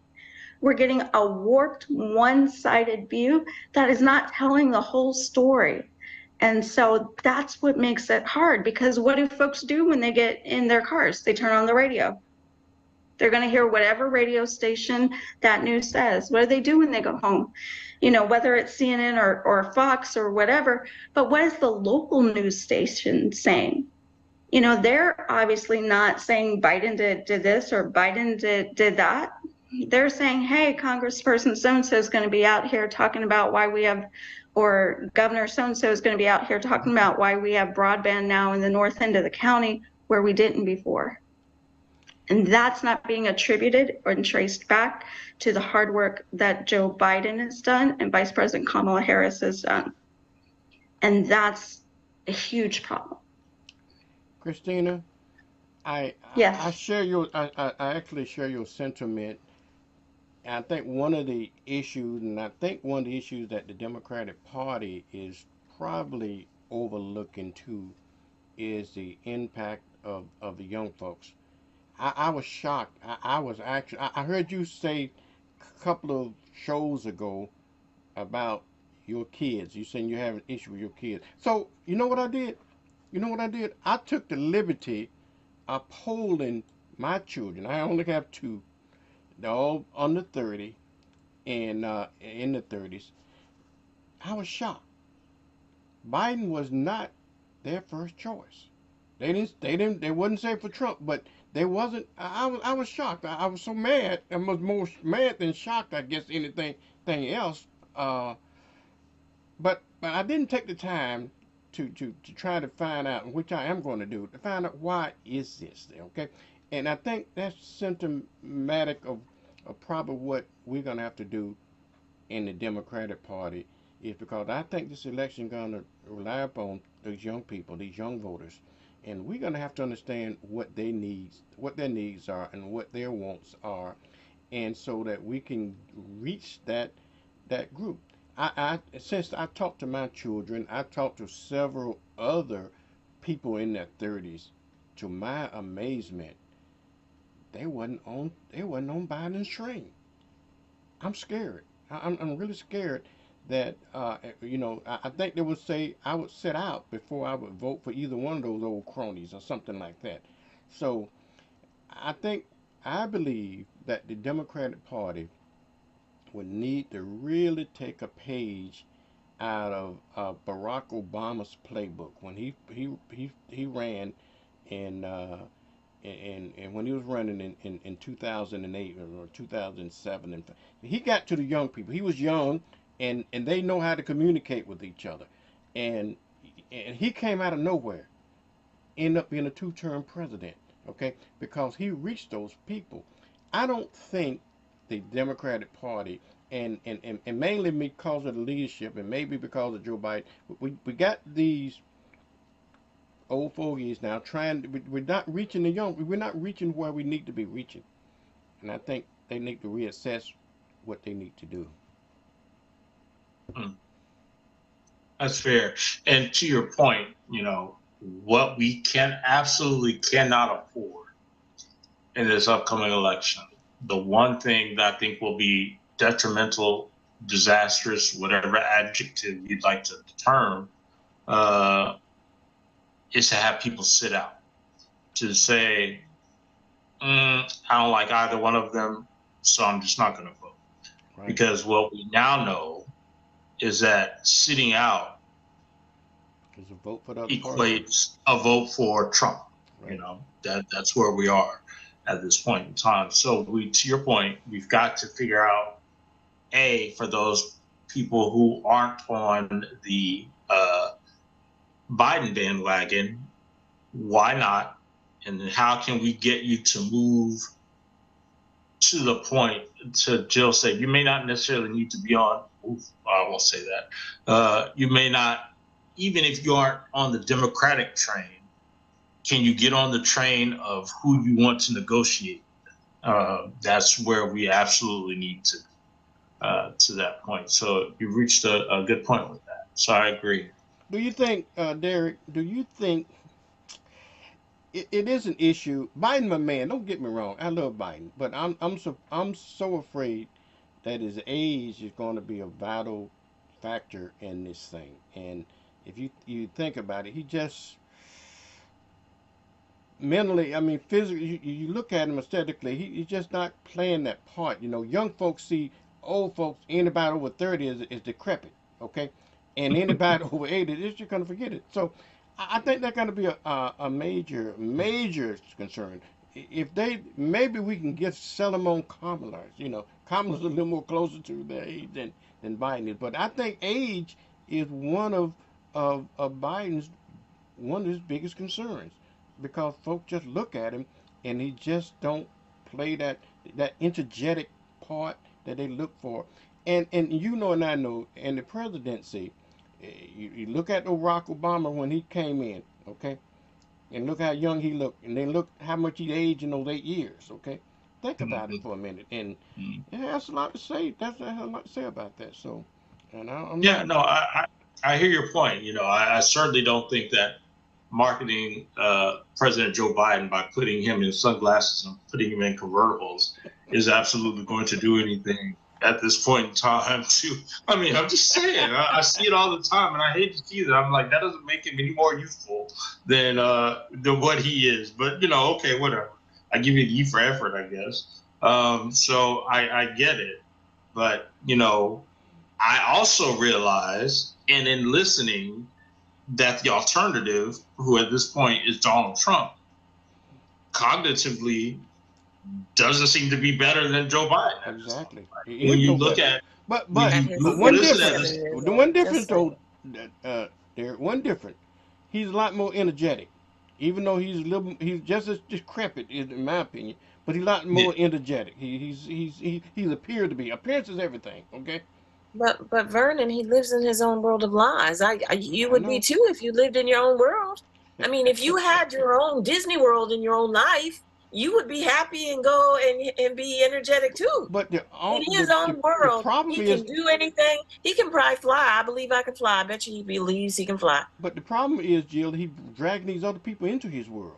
We're getting a warped, one-sided view that is not telling the whole story. And so that's what makes it hard, because what do folks do when they get in their cars? They turn on the radio. They're going to hear whatever radio station that news says. What do they do when they go home? You know, whether it's CNN or Fox or whatever, but what is the local news station saying? You know, they're obviously not saying Biden did this or Biden did that. They're saying, hey, Congressperson so-and-so is going to be out here talking about why we have, or Governor so-and-so is going to be out here talking about why we have broadband now in the north end of the county where we didn't before. And that's not being attributed or traced back to the hard work that Joe Biden has done and Vice President Kamala Harris has done. And that's a huge problem. Christina, I Yes. share your I actually share your sentiment. I think one of the issues, that the Democratic Party is probably overlooking too, is the impact of the young folks. I was shocked. I was actually, I heard you say a couple of shows ago about your kids. You saying you have an issue with your kids. So, you know what I did? I took the liberty of polling my children. I only have two. They're all under 30 and in the 30s. I was shocked. Biden was not their first choice. They wouldn't say for Trump, but they wasn't. I was shocked. I was so mad. I was more mad than shocked, I guess, anything else. But I didn't take the time to try to find out, which I am going to do, to find out why is this, okay? And I think that's symptomatic of probably what we're going to have to do in the Democratic Party is because I think this election going to rely upon those young people, these young voters, and we're going to have to understand what their needs are, and what their wants are, and so that we can reach that group. I since I talked to my children, I talked to several other people in their 30s. To my amazement, they wasn't on Biden's train. I'm scared. I'm really scared that I think they would say I would sit out before I would vote for either one of those old cronies or something like that. So I think I believe that the Democratic Party would need to really take a page out of Barack Obama's playbook when he ran in and when he was running in 2008 or 2007, and he got to the young people. He was young, and they know how to communicate with each other, and and he came out of nowhere, ended up being a two-term president. Okay, because he reached those people. I don't think the Democratic Party, and mainly because of the leadership, and maybe because of Joe Biden, we got these old fogies now trying. We're not reaching the young. We're not reaching where we need to be reaching, and I think they need to reassess what they need to do. That's fair. And to your point, what we absolutely cannot afford in this upcoming election, the one thing that I think will be detrimental, disastrous, whatever adjective you'd like to term, is to have people sit out, to say, I don't like either one of them, so I'm just not going to vote. Right. Because what we now know is that sitting out is a vote for the equates a vote for Trump. Right. That's where we are at this point in time. So to your point, we've got to figure out, for those people who aren't on the Biden bandwagon, why not? And how can we get you to move to the point, to Jill said, you may not necessarily need to be on, I won't say that. You may not, even if you aren't on the Democratic train, can you get on the train of who you want to negotiate? That's where we absolutely need to that point. So you reached a good point with that. So I agree. Do you think, Derek, it is an issue? Biden, my man, don't get me wrong. I love Biden, but I'm so afraid that his age is going to be a vital factor in this thing. And if you think about it, he just mentally, I mean, physically, you look at him aesthetically, he's just not playing that part. Young folks see old folks, anybody over 30 is decrepit, okay? And anybody over 80 is just going to forget it. So I think that's going to be a major concern. If maybe we can sell them on Kamala. Kamala's a little more closer to their age than Biden is. But I think age is one of Biden's, one of his biggest concerns, because folks just look at him and he just don't play that energetic part that they look for. And and I know in the presidency, you look at Barack Obama when he came in, okay, and look how young he looked, and then look how much he aged in those 8 years, okay. Think about it for a minute, and that's a lot to say. That's a lot to say about that. So, and I hear your point. I certainly don't think that marketing President Joe Biden by putting him in sunglasses and putting him in convertibles is absolutely going to do anything at this point in time. I'm just saying, I see it all the time, and I hate to see that. I'm like, that doesn't make him any more youthful than what he is. But okay, whatever. I give you an E for effort, I guess. So I get it, but I also realize, and in listening, that the alternative, who at this point is Donald Trump, cognitively doesn't seem to be better than Joe Biden. Exactly. When you look at, but one difference, the one difference though, there one difference. He's a lot more energetic, even though he's just as decrepit, in my opinion. But he's a lot more energetic. He's appeared to be. Appearance is everything. Okay. But Vernon, he lives in his own world of lies. You would be know. too if you lived in your own world. I mean, if you had your own Disney World in your own life, you would be happy and go and be energetic too. But In his own the world, problem he is, can do anything. He can probably fly. I believe I can fly. I bet you he believes he can fly. but the problem is, Jill, he dragging these other people into his world.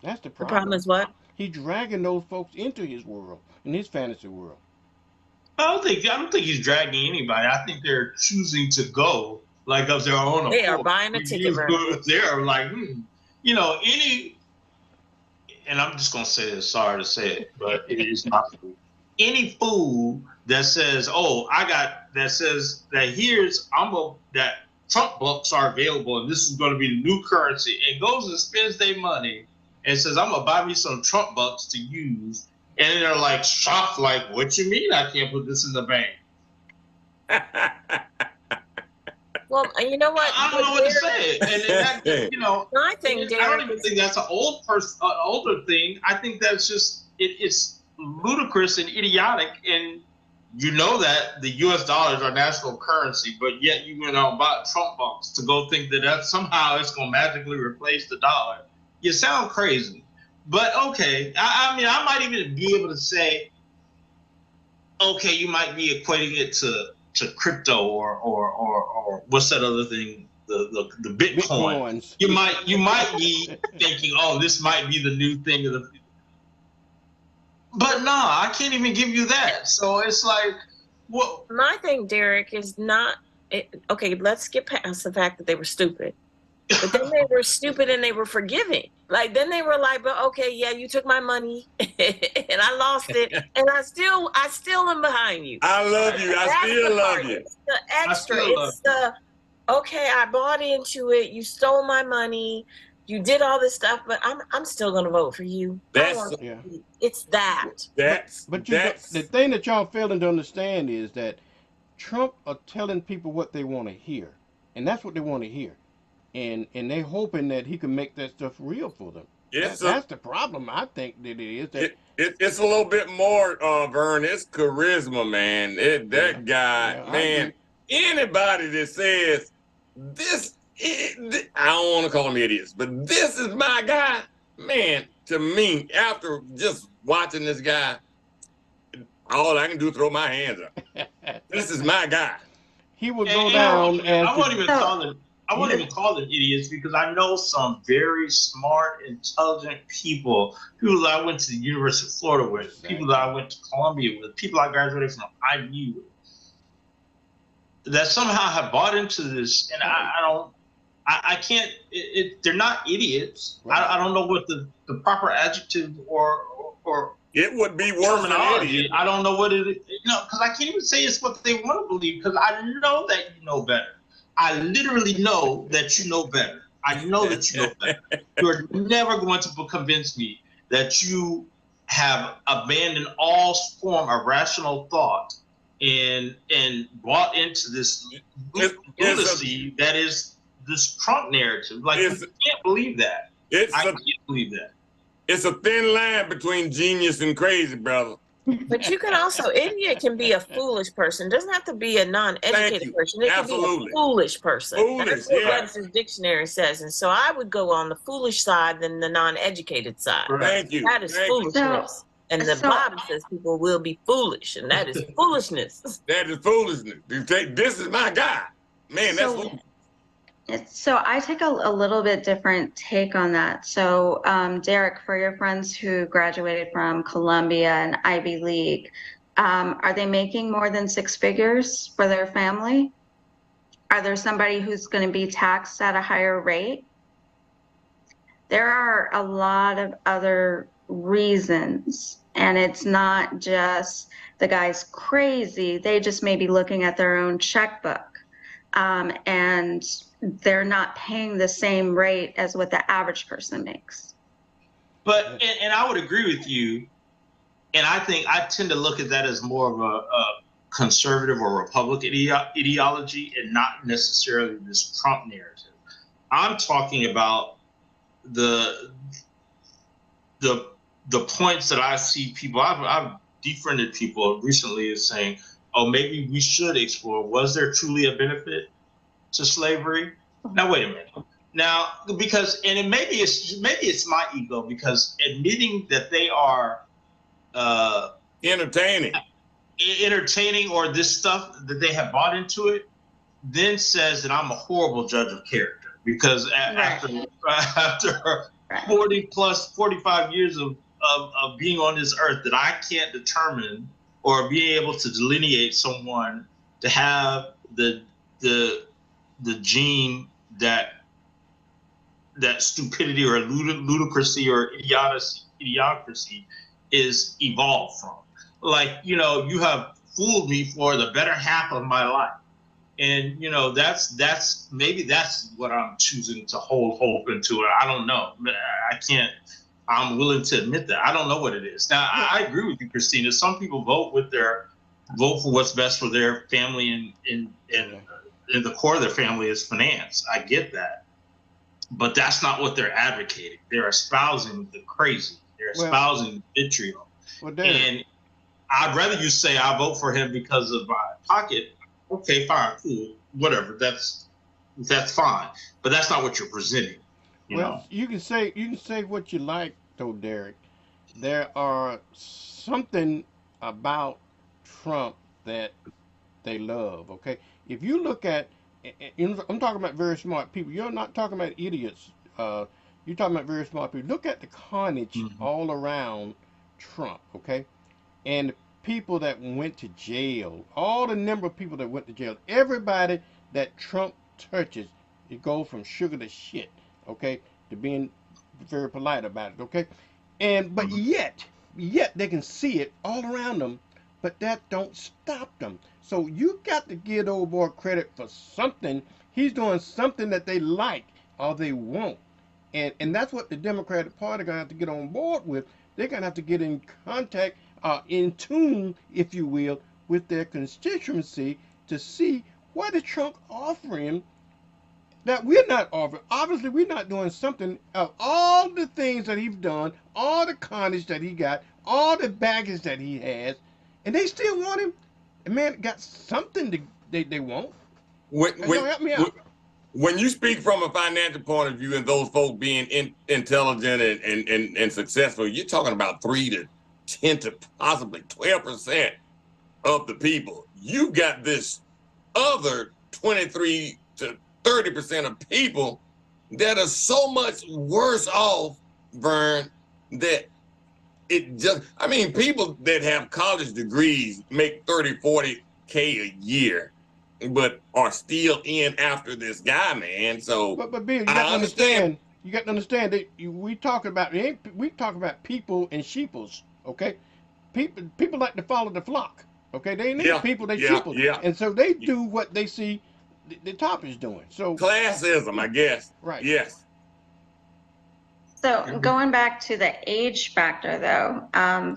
That's the The problem problem. is what? He dragging those folks into his world, in his fantasy world. I don't think he's dragging anybody. I think they're choosing to go like of their own They are accord. buying a ticket, Vernon. They're like, you know, and I'm just gonna say this, sorry to say it, but it is not true. Any fool that says, that says that that Trump bucks are available and this is gonna be the new currency, and goes and spends their money and says, I'm gonna buy me some Trump bucks to use, and they're like shocked, like, what you mean I can't put this in the bank? Well, you know what? I don't know what to say. And that, you know, I think, I don't even think that's an older thing. I think that's just, it's ludicrous and idiotic. And you know that the U.S. dollar is our national currency, but yet you went out and bought Trump bucks to go think that somehow it's going to magically replace the dollar. You sound crazy. But okay, I mean, I might even be able to say, okay, you might be equating it to crypto or what's that other thing, the Bitcoin. Bitcoins. You might be thinking, oh, this might be the new thing of the. But no, I can't even give you that. So it's like, what? My thing, Derek, is not okay. Let's get past the fact that they were stupid. But then they were stupid and they were forgiving. Like then they were like, but okay, yeah, you took my money and I lost it, and I still am behind you. I love you. I still love you. It's the extra. It's the okay. I bought into it. You stole my money. You did all this stuff, but I'm still gonna vote for you. It's that. But the thing that y'all failing to understand is that Trump are telling people what they want to hear, and that's what they want to hear. And they hoping that he can make that stuff real for them. That's the problem. I think that it is. That it's a little bit more, Vern. It's charisma, man. That guy, man. Anybody that says this, I don't want to call them idiots, but this is my guy, man. To me, after just watching this guy, all I can do is throw my hands up. This is my guy. He would go down as I won't even call them idiots, because I know some very smart, intelligent people that I went to the University of Florida with, people that I went to Columbia with, people I graduated from IU with, that somehow have bought into this. And I can't, they're not idiots. Right. I don't know what the proper adjective or it would be worse than idiot. I don't know what it is, because I can't even say it's what they want to believe, because I know that you know better. I literally know that you know better. I know that you know better. You're never going to convince me that you have abandoned all form of rational thought and bought into this lunacy that is this Trump narrative. Like, I can't believe that. I can't believe that. It's a thin line between genius and crazy, brother. But you can also, idiot can be a foolish person. It doesn't have to be a non-educated person. It can be a foolish person. That's what Webster's dictionary says. And so I would go on the foolish side than the non-educated side. Thank you. That is foolishness. And the Bible says people will be foolish, and that is foolishness. That is foolishness. This is my guy. Man, that's foolish. So I take a little bit different take on that. So Derek, for your friends who graduated from Columbia and Ivy League, are they making more than 6 figures for their family? Are there somebody who's going to be taxed at a higher rate? There are a lot of other reasons, and it's not just the guy's crazy. They just may be looking at their own checkbook. And they're not paying the same rate as what the average person makes. But, and I would agree with you. And I think I tend to look at that as more of a conservative or Republican ideology, and not necessarily this Trump narrative. I'm talking about the points that I see people, I've defriended people recently as saying, oh, maybe we should explore, was there truly a benefit to slavery? Now, wait a minute. Now, because, and maybe it's my ego, because admitting that they are entertaining or this stuff that they have bought into it, then says that I'm a horrible judge of character, because after 45 years of being on this earth, that I can't determine or be able to delineate someone to have the gene that stupidity or ludicrousy or idiocracy is evolved from. Like, you know, you have fooled me for the better half of my life. And, you know, maybe that's what I'm choosing to hold hope into. I don't know. I'm willing to admit that. I don't know what it is. Now, I agree with you, Christina. Some people vote for what's best for their family, and the core of their family is finance. I get that. But that's not what they're advocating. They're espousing the crazy. They're espousing vitriol. And I'd rather you say I vote for him because of my pocket. Okay, fine, cool, whatever. That's fine. But that's not what you're presenting. You know? You can say what you like, though, Derek. There are something about Trump that they love. Okay, if you look at, I'm talking about very smart people. You're not talking about idiots. You're talking about very smart people. Look at the carnage all around Trump. Okay, and the people that went to jail, all the number of people that went to jail, everybody that Trump touches, it goes from sugar to shit. Okay, to being very polite about it. Okay, but yet they can see it all around them, but that don't stop them. So you got to give the old boy credit for something. He's doing something that they like or they won't. And that's what the Democratic Party gonna have to get on board with. They're gonna have to get in contact, in tune, if you will, with their constituency to see what is Trump offering that we're not offering. Obviously, we're not doing something of all the things that he's done, all the carnage that he got, all the baggage that he has, and they still want him. And man, got something they want. Help me out. When you speak from a financial point of view and those folks being intelligent and successful, you're talking about 3 to 10 to possibly 12% of the people. You got this other 23 to 30% of people that are so much worse off, Vern, that it just, I mean, people that have college degrees make 30, 40K a year, but are still in after this guy, man. So, but Bill, you got to understand. You got to understand that we talk about people and sheeples. Okay, people like to follow the flock. Okay, they ain't people, they sheeples. Yeah. And so they do what they see the top is doing. So classism, I guess. Right. Yes. So going back to the age factor, though,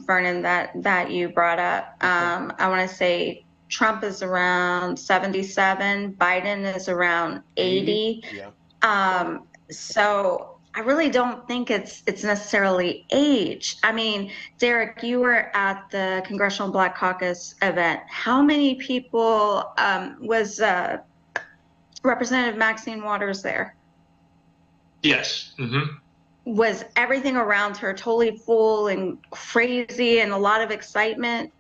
Vernon, that you brought up, I want to say Trump is around 77, Biden is around 80. Yeah. So I really don't think it's necessarily age. I mean, Derek, you were at the Congressional Black Caucus event. How many people was Representative Maxine Waters there? Yes. Was everything around her totally full and crazy and a lot of excitement?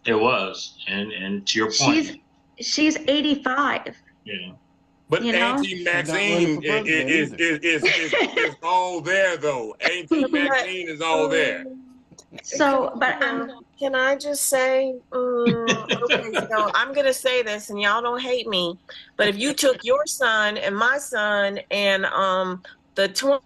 It was, and to your point, she's 85. Yeah, but Auntie Maxine is all there though. Auntie Maxine is all there. So, but can I just say, okay, so I'm gonna say this, and y'all don't hate me, but if you took your son and my son and the 20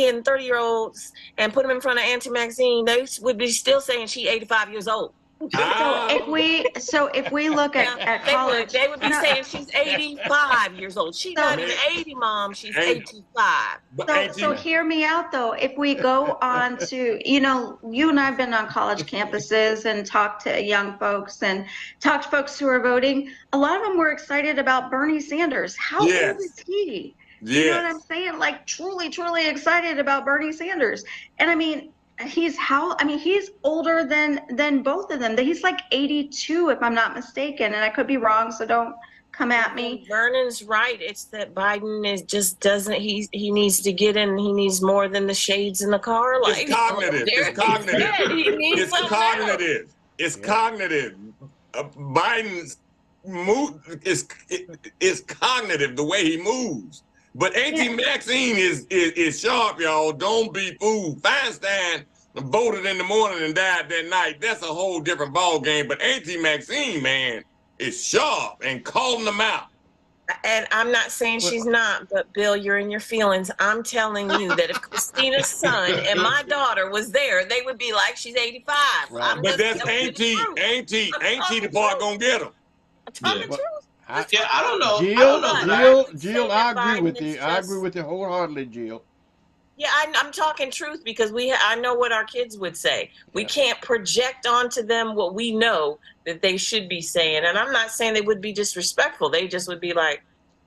and 30-year-olds and put them in front of Auntie Maxine, they would be still saying she's 85 years old. So if we look at college, they would be saying she's 85 years old. She's not even 80, Mom. She's 85. So hear me out, though. If we go on to, you and I've been on college campuses and talked to young folks and talked to folks who are voting. A lot of them were excited about Bernie Sanders. How old is he? You know what I'm saying? Like truly, truly excited about Bernie Sanders. And I mean, he's how, I mean, he's older than both of them. He's like 82, if I'm not mistaken, and I could be wrong, so don't come at me. Vernon's right. It's that Biden is just doesn't, he needs to get in, he needs more than the shades in the car light. It's cognitive. It's cognitive. He needs It's something cognitive. else. It's cognitive. Biden's move is cognitive, the way he moves. But Auntie Maxine is sharp, y'all. Don't be fooled. Feinstein voted in the morning and died that night. That's a whole different ball game. But Auntie Maxine, man, is sharp and calling them out. And I'm not saying she's not, but Bill, you're in your feelings. I'm telling you that if Christina's son and my daughter was there, they would be like, she's 85. Right. But that's Auntie the part gonna get them. Tell the truth. I don't know. Jill, I agree with you. I agree with you wholeheartedly, Jill. Yeah, I'm talking truth because I know what our kids would say. We can't project onto them what we know that they should be saying. And I'm not saying they would be disrespectful. They just would be like,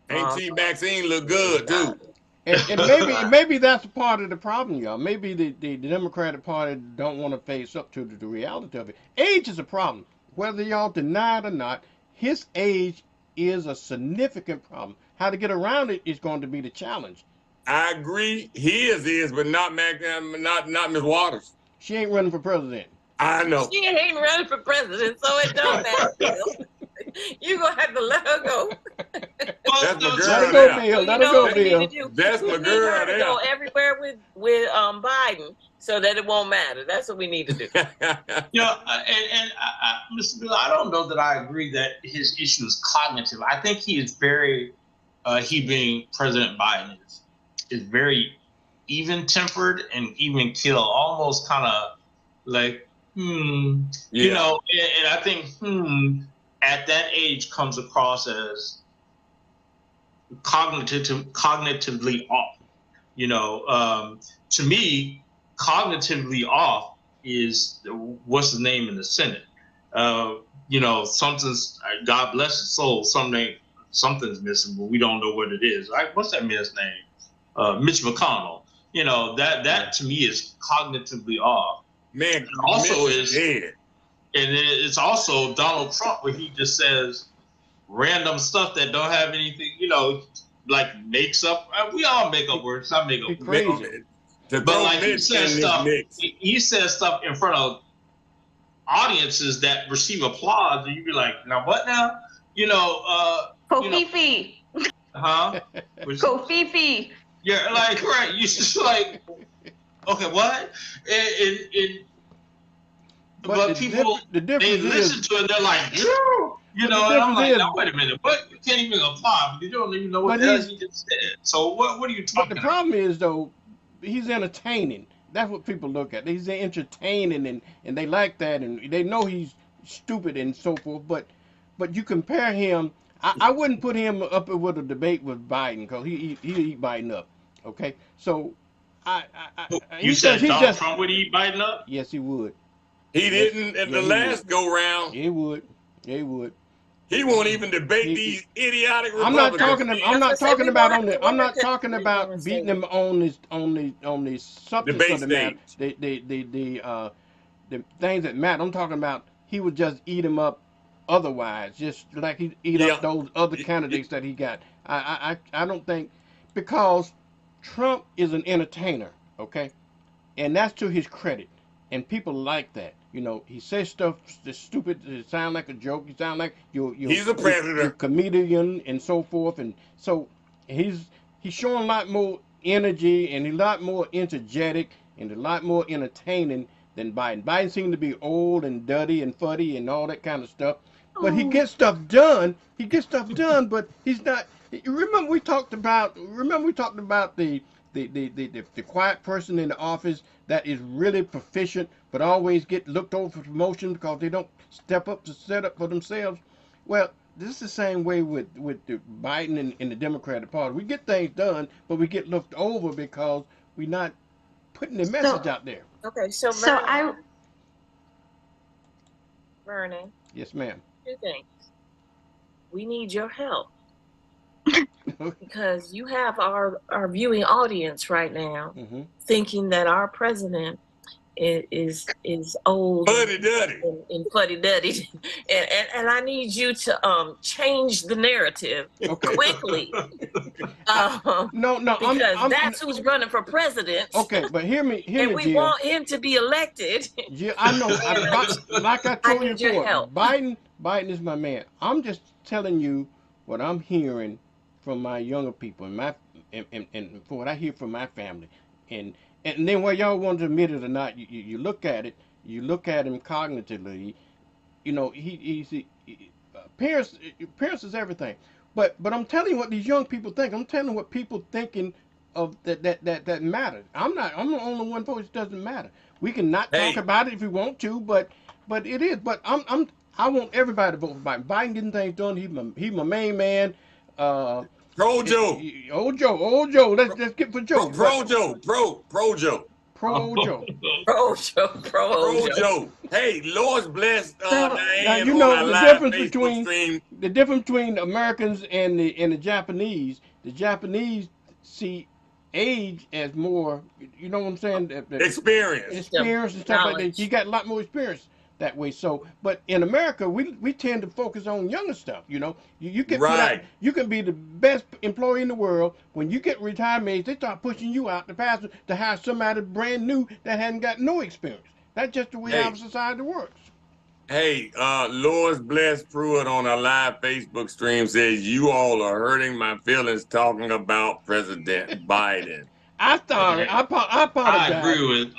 Auntie Maxine look good too. And maybe that's part of the problem, y'all. Maybe the Democratic Party don't want to face up to the reality of it. Age is a problem. Whether y'all deny it or not, his age is a significant problem. How to get around it is going to be the challenge. I agree. His is, but not Ms. Waters. She ain't running for president. I know. She ain't running for president, so it don't matter. You're going to have to let her go. That's my girl Let her there. go, Bill. Let her go, Bill. That's my We need girl her to there. go everywhere with Biden so that it won't matter. That's what we need to do. Mr. Bill, I don't know that I agree that his issue is cognitive. I think he is very, he being President Biden is very even-tempered and even-keel, almost kind of like, you know, and I think at that age comes across as cognitively off. You know, to me, cognitively off is what's his name in the Senate. You know, something's, God bless his soul, something's missing, but we don't know what it is. What's that man's name? Mitch McConnell. You know, that to me is cognitively off. Man, also is dead. And it's also Donald Trump, where he just says random stuff that don't have anything, you know, like makes up. We all make up words. I make up Crazy. words. But like he says stuff in front of audiences that receive applause, and you be like, now what now? You know, Kofifi. Huh? Kofifi. Yeah, like right. You just like, okay, what? But people, they listen to it, they're like, you know, and I'm like, no, wait a minute, but you can't even apply, but you don't even know what the hell he just said. So what are you talking about? But the problem is, though, he's entertaining. That's what people look at. He's entertaining, and they like that, and they know he's stupid and so forth. But you compare him, I wouldn't put him up with a debate with Biden, because he eat Biden up. Okay, so you said Donald Trump would eat Biden up? Yes, he would. He didn't at the last go round. He would. He would. He won't even debate these idiotic Republicans. I'm not talking about beating him on the substance of the matter, the things that matter. I'm talking about he would just eat him up otherwise, just like he eat up those other candidates that he got. I don't think, because Trump is an entertainer, okay, and that's to his credit, and people like that. You know, he says stuff that's stupid. It sound like a joke. You sound like he's a predator, you're a comedian, and so forth. And so he's showing a lot more energy, and a lot more energetic, and a lot more entertaining than Biden. Biden seemed to be old and duddy and fuddy and all that kind of stuff. But he gets stuff done. He gets stuff done, but he's not. Remember we talked about the quiet person in the office that is really proficient, but always get looked over for promotion because they don't step up to set up for themselves. Well, this is the same way with the Biden and the Democratic Party. We get things done, but we get looked over because we're not putting the message out there. Okay, so Vernon. Yes, ma'am. Two things. We need your help. Because you have our viewing audience right now thinking that our president is old Fuddy duddy. and fuddy duddy, and I need you to change the narrative quickly. No, because that's who's running for president. Okay, but hear me, and we Jill. want him to be elected. Yeah, I know. Like I told you before, Biden is my man. I'm just telling you what I'm hearing from my younger people and for what I hear from my family, and then whether y'all want to admit it or not, you look at it, you look at him cognitively. You know, parents is everything. But I'm telling you what these young people think. I'm telling you what people thinking of that matters. I'm the only one for it doesn't matter. We can not talk about it if we want to, but it is. But I want everybody to vote for Biden. Biden getting things done. He's my main man. Pro Joe. Old Joe. Let's get for Joe. Pro Joe. Pro Joe. Pro Joe. Hey, Lord's blessed now Diane you know on the our difference Facebook between Americans and the Japanese. The Japanese see age as more, you know what I'm saying? Experience and stuff like that. You got a lot more experience that way. So, but in America, we tend to focus on younger stuff. You know, you can you can be the best employee in the world. When you get retirement age, they start pushing you out to hire somebody brand new that hasn't got no experience. That's just the way our society works. Hey, Lois Bless Pruitt on our live Facebook stream says you all are hurting my feelings talking about President Biden. I apologize. I agree with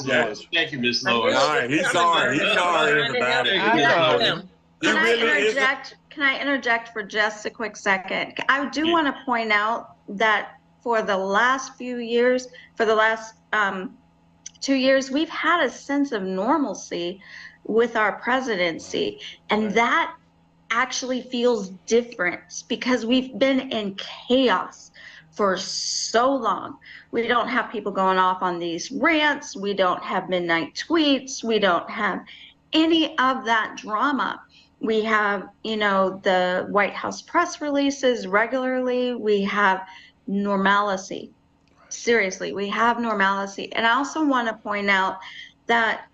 Lois. Thank you, Miss Lois. All right, he's sorry. He's sorry, everybody. Can I interject for just a quick second? I do want to point out that for the last few years, for the last 2 years, we've had a sense of normalcy with our presidency, and that actually feels different because we've been in chaos for so long. We don't have people going off on these rants. We don't have midnight tweets. We don't have any of that drama. We have, you know, the White House press releases regularly. We have normalcy. Seriously, we have normalcy. And I also want to point out that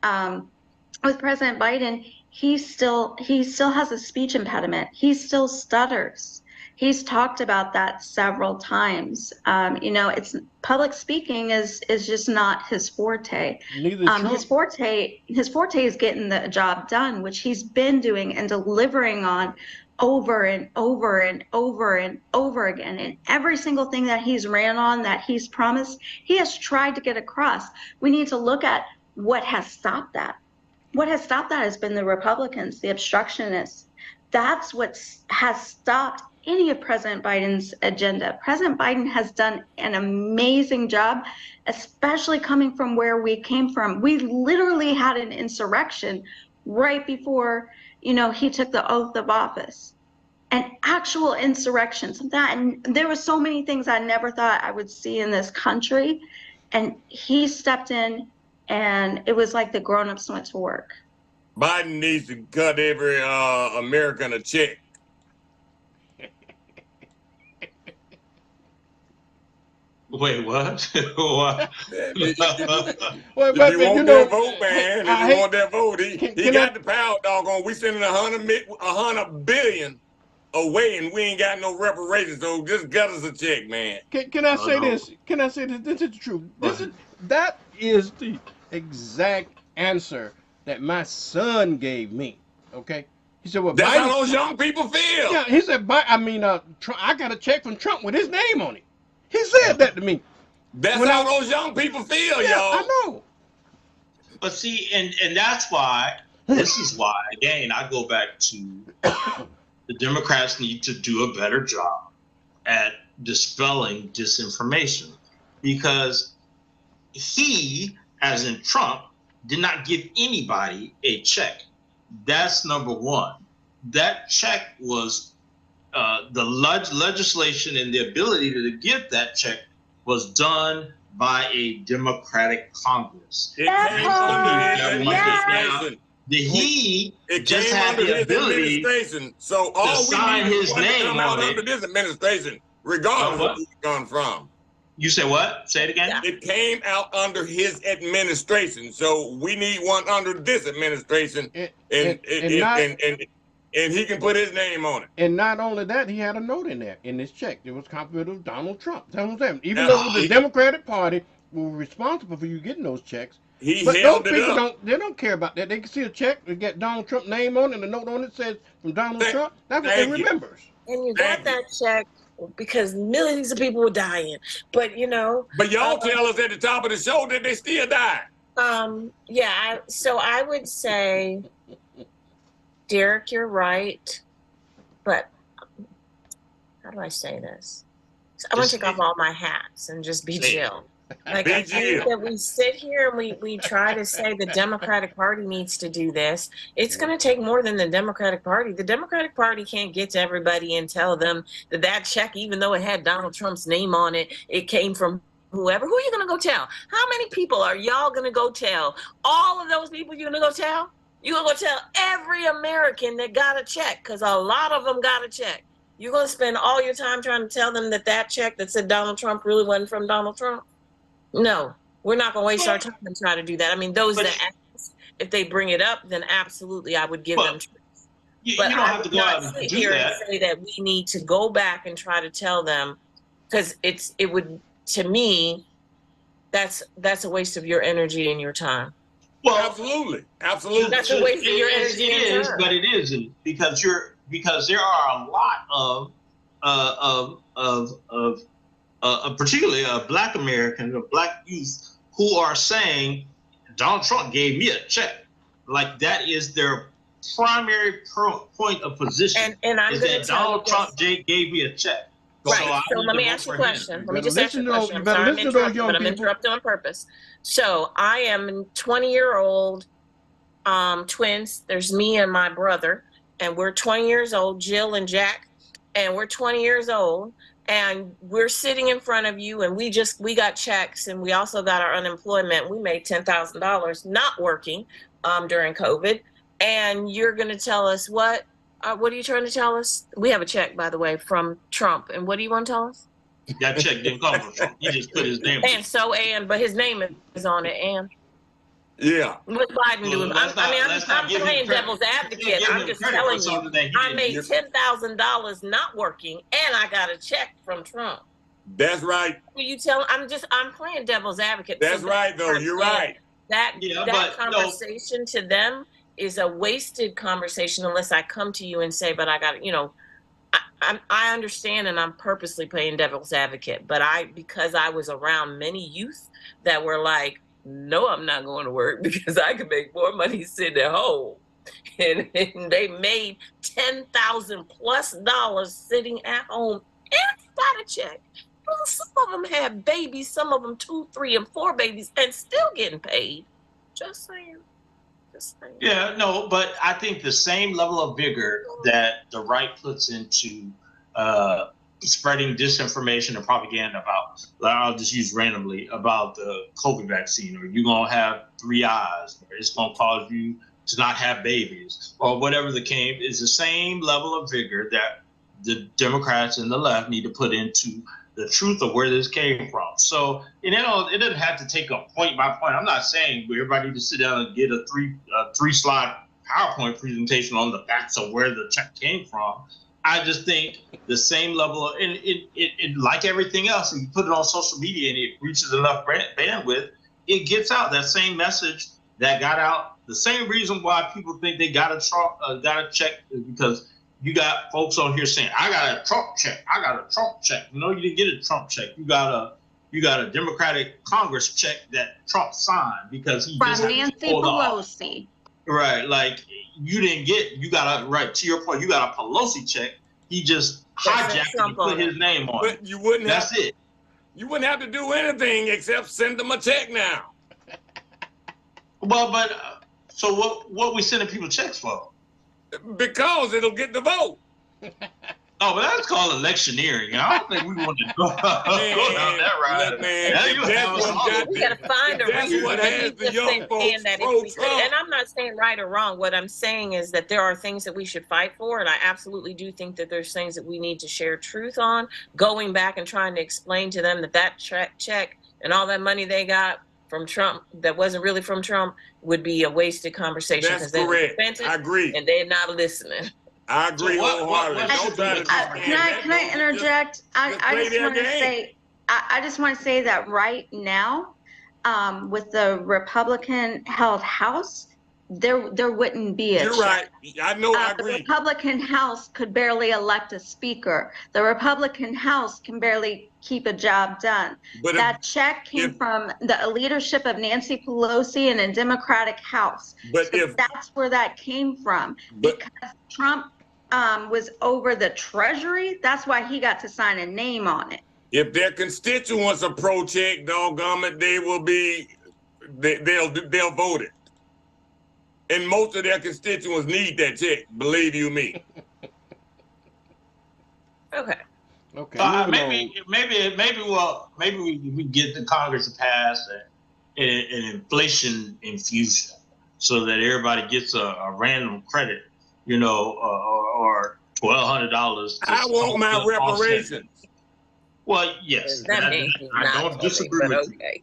with President Biden, he still has a speech impediment. He still stutters. He's talked about that several times. You know, it's public speaking is just not his forte. His forte is getting the job done, which he's been doing and delivering on over and over and over and over again. And every single thing that he's ran on, that he's promised, he has tried to get across. We need to look at what has stopped that. What has stopped that has been the Republicans, the obstructionists. That's what has stopped any of President Biden's agenda. President Biden has done an amazing job, especially coming from where we came from. We literally had an insurrection right before, you know, he took the oath of office. An actual insurrection. And there were so many things I never thought I would see in this country. And he stepped in, and it was like the grown-ups went to work. Biden needs to cut every American a check. Wait, what? What? If you want that vote, man, if you want that vote, he got the power, doggone. We sending $100 billion away, and we ain't got no reparations. So just gut us a check, man. Can I say this? Can I say this? This is the truth. That is the exact answer that my son gave me. Okay. He said, "Well, that's how those young people feel." Yeah. He said, Trump, I got a check from Trump with his name on it." He said that to me. That's how those young people feel, y'all. I know. But see, and that's why, this is why, again, I go back to the Democrats need to do a better job at dispelling disinformation, because he, as in Trump, did not give anybody a check. That's number one. That check was the legislation and the ability to give that check was done by a Democratic Congress. It came under his administration. He just had the ability so all to sign his name on it. Under this administration, regardless of where it's gone from. You say what? Say it again. Yeah. It came out under his administration, so we need one under this administration, and he can put his name on it. And not only that, he had a note in there in this check. It was copied of Donald Trump. That's what I'm saying. Even though the Democratic Party were responsible for you getting those checks, but those people don't care about that. They can see a check that got Donald Trump's name on it, and the note on it says from Donald Trump. That's what they remembers. And you got that check because millions of people were dying. But But y'all tell us at the top of the show that they still die. Yeah. So I would say, Derek, you're right. But how do I say this? So I want to take off all my hats and just be Jill. Like, I think that we sit here and we try to say the Democratic Party needs to do this. It's going to take more than the Democratic Party. The Democratic Party can't get to everybody and tell them that check, even though it had Donald Trump's name on it, it came from whoever. Who are you going to go tell? How many people are y'all going to go tell? All of those people you're going to go tell? You're going to go tell every American that got a check, because a lot of them got a check. You're going to spend all your time trying to tell them that check that said Donald Trump really wasn't from Donald Trump? No, we're not going to waste our time and try to do that. I mean, those that ask, if they bring it up, then absolutely I would give them truth. You don't have to go out and do that. And say that we need to go back and try to tell them, because it would, to me, that's a waste of your energy and your time. Well, absolutely. That's a waste of your energy and time. It is, but it isn't, because there are a lot of particularly Black Americans or Black youth who are saying Donald Trump gave me a check. Like, that is their primary point of position. And I'm going to tell Donald Trump gave me a check. Right. So let me ask you a question. Let me just ask you a question. I'm sorry I'm interrupting, but I'm interrupting on purpose. So I am 20-year-old twins. There's me and my brother, and we're 20 years old, Jill and Jack, and we're 20 years old. And we're sitting in front of you, and we got checks, and we also got our unemployment. We made $10,000 not working during COVID. And you're going to tell us what? What are you trying to tell us? We have a check, by the way, from Trump. And what do you want to tell us? That check didn't come from Trump. He just put his name on it. But his name is on it, and. Yeah. What's Biden doing? I'm playing devil's advocate. I'm just telling you, I made $10,000 not working, and I got a check from Trump. That's right. You tell? I'm playing devil's advocate. That's right, though. You're right. That conversation to them is a wasted conversation unless I come to you and say, but I got, I understand, and I'm purposely playing devil's advocate, but because I was around many youth that were like, no, I'm not going to work because I can make more money sitting at home. And they made $10,000+ sitting at home and got a check. Well, some of them had babies, some of them 2, 3, and 4 babies, and still getting paid. Just saying. Yeah, no, but I think the same level of vigor that the right puts into spreading disinformation and propaganda about, I'll just use randomly, about the COVID vaccine, or you're going to have 3 eyes, or it's going to cause you to not have babies, or whatever the case is, the same level of vigor that the Democrats and the left need to put into the truth of where this came from. So, it doesn't have to take a point by point. I'm not saying everybody needs to sit down and get a three slide PowerPoint presentation on the facts of where the check came from. I just think the same level of, and it like everything else, and you put it on social media and it reaches enough bandwidth, it gets out. That same message that got out, the same reason why people think they got a check is because you got folks on here saying, I got a Trump check. I got a Trump check. No, you didn't get a Trump check. You got a Democratic Congress check that Trump signed because he just Nancy Pelosi. Right, like you got to your point, you got a Pelosi check. He just hijacked it and put his name on it. You wouldn't That's it. You wouldn't have to do anything except send them a check now. Well, but so what we sending people checks for? Because it'll get the vote. Oh, but that's called electioneering. I don't think we want to go down that ride. Man, Now if you that's have us what all got over. We got to find a that's reason. what But has he's the just young saying folks that if we could, pro-Trump. and I'm not saying right or wrong. What I'm saying is that there are things that we should fight for, and I absolutely do think that there's things that we need to share truth on. Going back and trying to explain to them that that check and all that money they got from Trump that wasn't really from Trump would be a wasted conversation That's because they correct. spent I it agree. and they're not listening. I agree So wholeheartedly. what Don't should try be to the conversation? discredit that. Can I Just interject? I play just their want to game. say, I just want to say that right now, with the Republican held House, there wouldn't be a You're check. right. I know. I The agree. Republican House could barely elect a speaker. The Republican House can barely keep a job done. But That check came from the leadership of Nancy Pelosi and a Democratic House. but So if that's where that came from. but Because Trump was over the Treasury, that's why he got to sign a name on it. if their constituents are pro-check, doggone it, they will be. They'll vote it. And most of their constituents need that check. Believe you me. Okay. Okay, Maybe we get the Congress to pass an inflation infusion so that everybody gets a random credit, or $1,200. I want my reparations. Well, yes, That may be I not don't voting, disagree but with you. okay.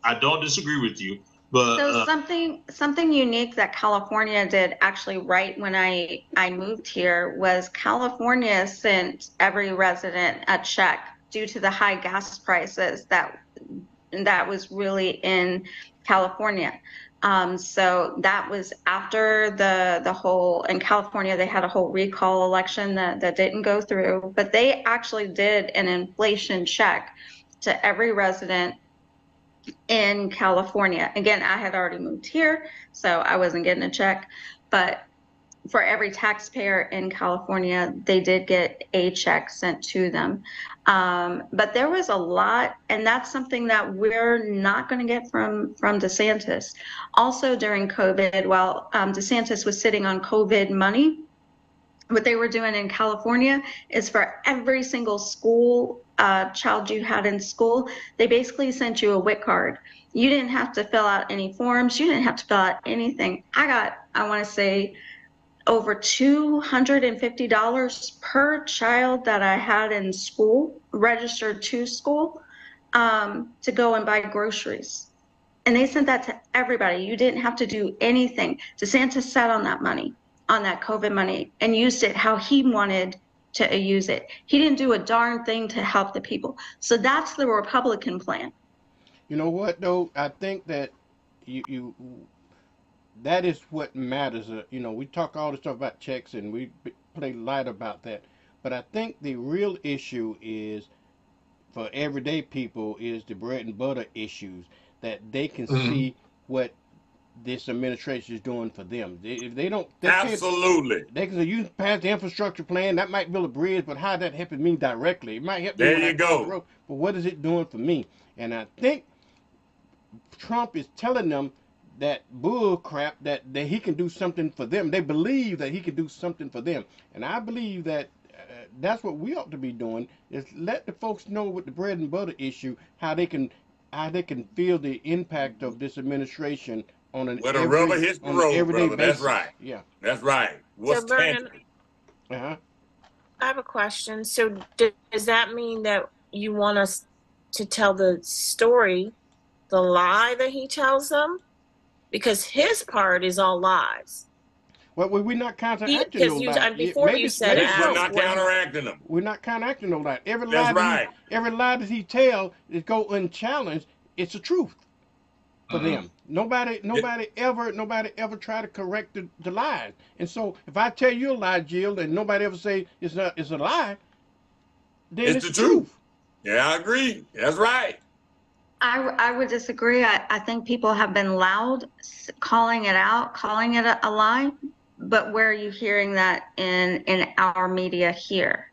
I don't disagree with you, but So something unique that California did actually right when I moved here was California sent every resident a check due to the high gas prices that was really in California. So that was after the whole, in California, they had a whole recall election that didn't go through, but they actually did an inflation check to every resident in California. Again, I had already moved here, so I wasn't getting a check, but for every taxpayer in California, they did get a check sent to them. But there was a lot, and that's something that we're not going to get from DeSantis. Also during COVID, while DeSantis was sitting on COVID money, what they were doing in California is for every single school child you had in school, they basically sent you a WIC card. You didn't have to fill out any forms. You didn't have to fill out anything. I got, I want to say, over $250 per child that I had in school, registered to school, to go and buy groceries. And they sent that to everybody. You didn't have to do anything. DeSantis sat on that money, on that COVID money, and used it how he wanted to use it. He didn't do a darn thing to help the people. So that's the Republican plan. You know what though? I think that you that is what matters. We talk all this stuff about checks and we play light about that, but I think the real issue is for everyday people is the bread and butter issues that they can see what this administration is doing for them. If they don't, Absolutely. they can say you pass the infrastructure plan that might build a bridge, but how that helping me directly? It might help me There when you I cross go. the road, but what is it doing for me? And I think Trump is telling them that bull crap that he can do something for them. They believe that he can do something for them, and I believe that that's what we ought to be doing is let the folks know with the bread and butter issue how they can feel the impact of this administration on an Where the rubber hits the road, everyday brother. basis. That's right. Yeah. That's right. What's So Vernon, tangible? Uh-huh. I have a question. So does that mean that you want us to tell the story, the lie that he tells them? Because his part is all lies. Well, we're not counteracting Because no lie. before you said maybe We're out not when counteracting them. we're not counteracting no lie. Every That's lie right. every lie that he tell is go unchallenged. It's the truth for them. Nobody ever try to correct the lies. And so if I tell you a lie, Jill, and nobody ever say it's a lie, then it's the truth. Yeah, I agree. That's right. I would disagree. I think people have been loud calling it out, calling it a lie. But where are you hearing that in our media here?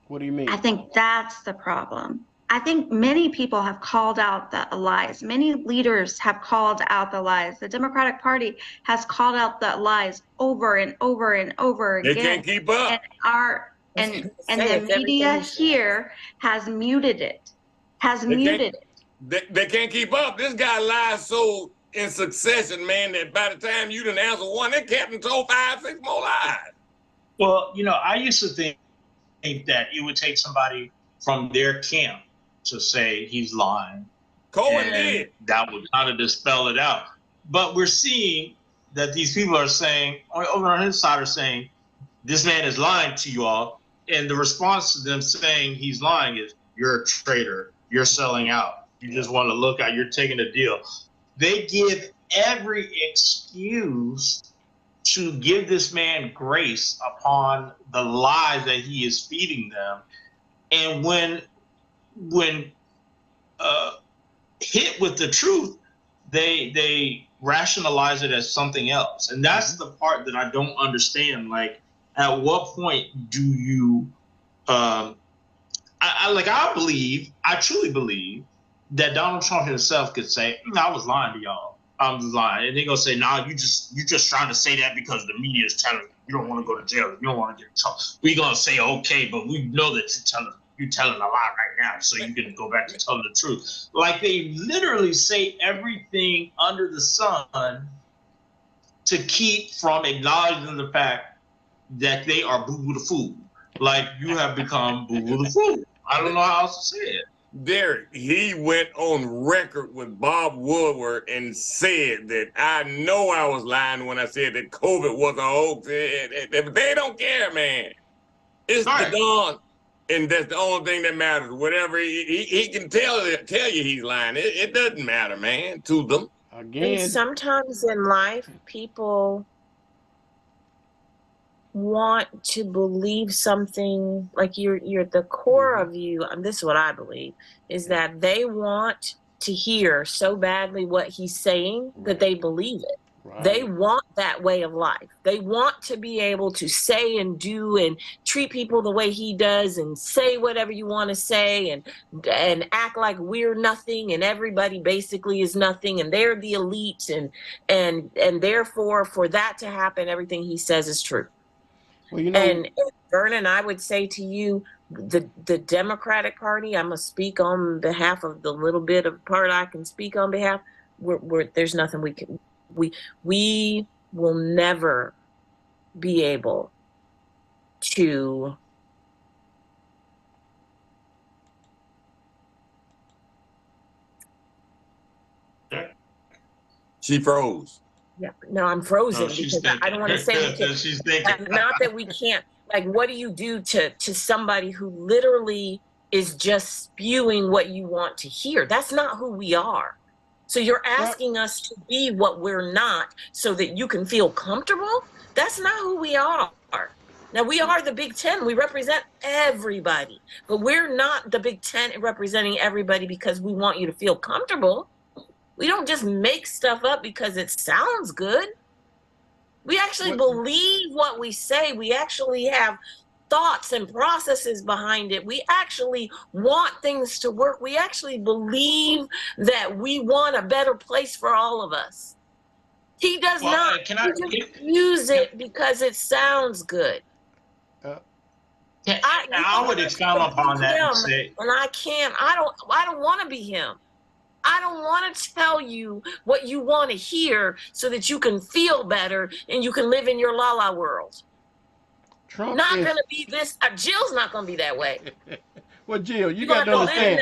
What do you mean? I think that's the problem. I think many people have called out the lies. Many leaders have called out the lies. The Democratic Party has called out the lies over and over and over They again. can't keep up. And our and the media here has muted it. They can't keep up. This guy lies so in succession, man, that by the time you done answer one, they kept him told 5, 6 more lies. Well, I used to think that it would take somebody from their camp to say he's lying. Cohen did. That would kind of dispel it out. But we're seeing that these people are saying, over on his side, are saying, this man is lying to you all. And the response to them saying he's lying is, you're a traitor. You're selling out. You just want to look out. You're taking a deal. They give every excuse to give this man grace upon the lies that he is feeding them. And when hit with the truth, they rationalize it as something else. And that's the part that I don't understand. Like, at what point do you I truly believe that Donald Trump himself could say, I was lying to y'all. I'm just lying. And they're gonna say, nah, you're just trying to say that because the media is telling you don't want to go to jail. You don't want to get caught. We're gonna say okay, but we know that you're telling a lie right now, so you can go back to telling the truth. Like, they literally say everything under the sun to keep from acknowledging the fact that they are Boo-Boo the Fool. Like, you have become Boo-Boo the Fool. I don't know how else to say it. Derek, he went on record with Bob Woodward and said that I know I was lying when I said that COVID was a hoax. They don't care, man. It's the dawn, and that's the only thing that matters. Whatever he can tell you he's lying. It doesn't matter, man, to them. Again. And sometimes in life, people want to believe something, like you're the core of you, and this is what I believe, is that they want to hear so badly what he's saying that they believe it. Right. They want that way of life. They want to be able to say and do and treat people the way he does and say whatever you want to say and act like we're nothing and everybody basically is nothing and they're the elites and therefore for that to happen, everything he says is true. Well, and Vernon, I would say to you, the Democratic Party, I'm gonna speak on behalf of the little bit of part I can speak on behalf. There's nothing we will never be able to She froze. Yeah, no, I'm frozen because I don't want to say we can't. Not that we can't. Like, what do you do to somebody who literally is just spewing what you want to hear? That's not who we are. So you're asking us to be what we're not so that you can feel comfortable? That's not who we are. Now, we are the Big Ten. We represent everybody. But we're not the Big Ten representing everybody because we want you to feel comfortable. We don't just make stuff up because it sounds good. We actually believe what we say. We actually have thoughts and processes behind it. We actually want things to work. We actually believe that we want a better place for all of us. He does not. He just use it because it sounds good. I would expound upon that and say, and I can't. I don't want to be him. I don't want to tell you what you want to hear so that you can feel better and you can live in your la-la world. Trump not going to be this. Jill's not going to be that way. Well, Jill, you got to understand.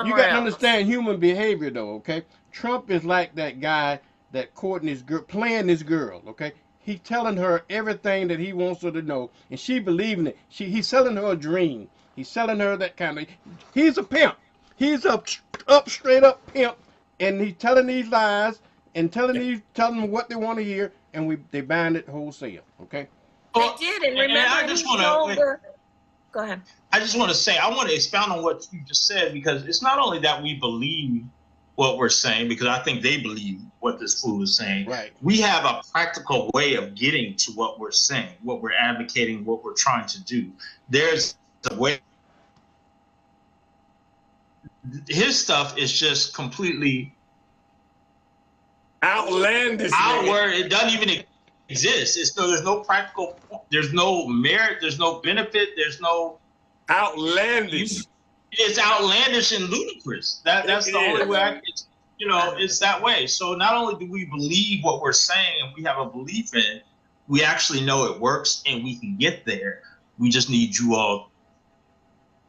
You got to understand human behavior, though. Okay, Trump is like that guy that courting his girl, playing this girl. Okay, he's telling her everything that he wants her to know, and she believing it. He's selling her a dream. He's selling her that kind of. He's a pimp. He's up straight up pimp, and he's telling these lies and telling them what they want to hear, and they buying it wholesale. Okay. They did, and remember, I just want to go ahead. I just want to say, I want to expound on what you just said, because it's not only that we believe what we're saying, because I think they believe what this fool is saying. Right. We have a practical way of getting to what we're saying, what we're advocating, what we're trying to do. There's a way his stuff is just completely outlandish. outward. It doesn't even exist. There's no practical, there's no merit, there's no benefit, there's no outlandish. It's outlandish and ludicrous. That's the only way it's that way. So not only do we believe what we're saying and we have a belief in, we actually know it works and we can get there. We just need you all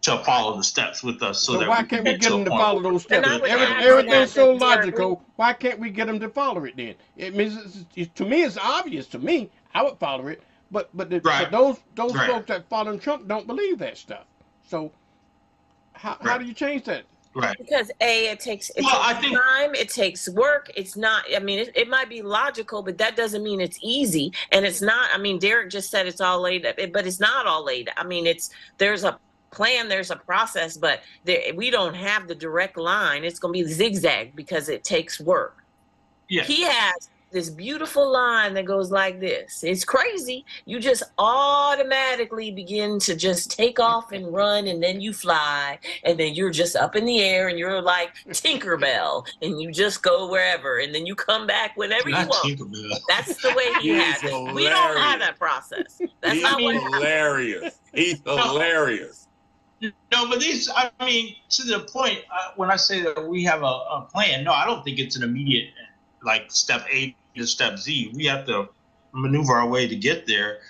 to follow the steps with us. So why can't we get them to follow those steps? And Everything's so logical. Why can't we get them to follow it then? It means to me it's obvious. To me, I would follow it. But those folks that follow Trump don't believe that stuff. So how do you change that? Right. Because it takes time, it takes work. It's not, I mean, it might be logical, but that doesn't mean it's easy. And it's not, I mean, Derek just said it's all laid up, but it's not all laid up. I mean, there's a plan, there's a process, but we don't have the direct line. It's going to be zigzag because it takes work. Yeah. He has this beautiful line that goes like this. It's crazy. You just automatically begin to just take off and run, and then you fly, and then you're just up in the air, and you're like Tinkerbell, and you just go wherever, and then you come back whenever you want. Tinkerbell. That's the way he has it. Hilarious. We don't have that process. That's He's not what hilarious. He's hilarious. No, but I mean, to the point, when I say that we have a plan, no, I don't think it's an immediate, like step A to step Z. We have to maneuver our way to get there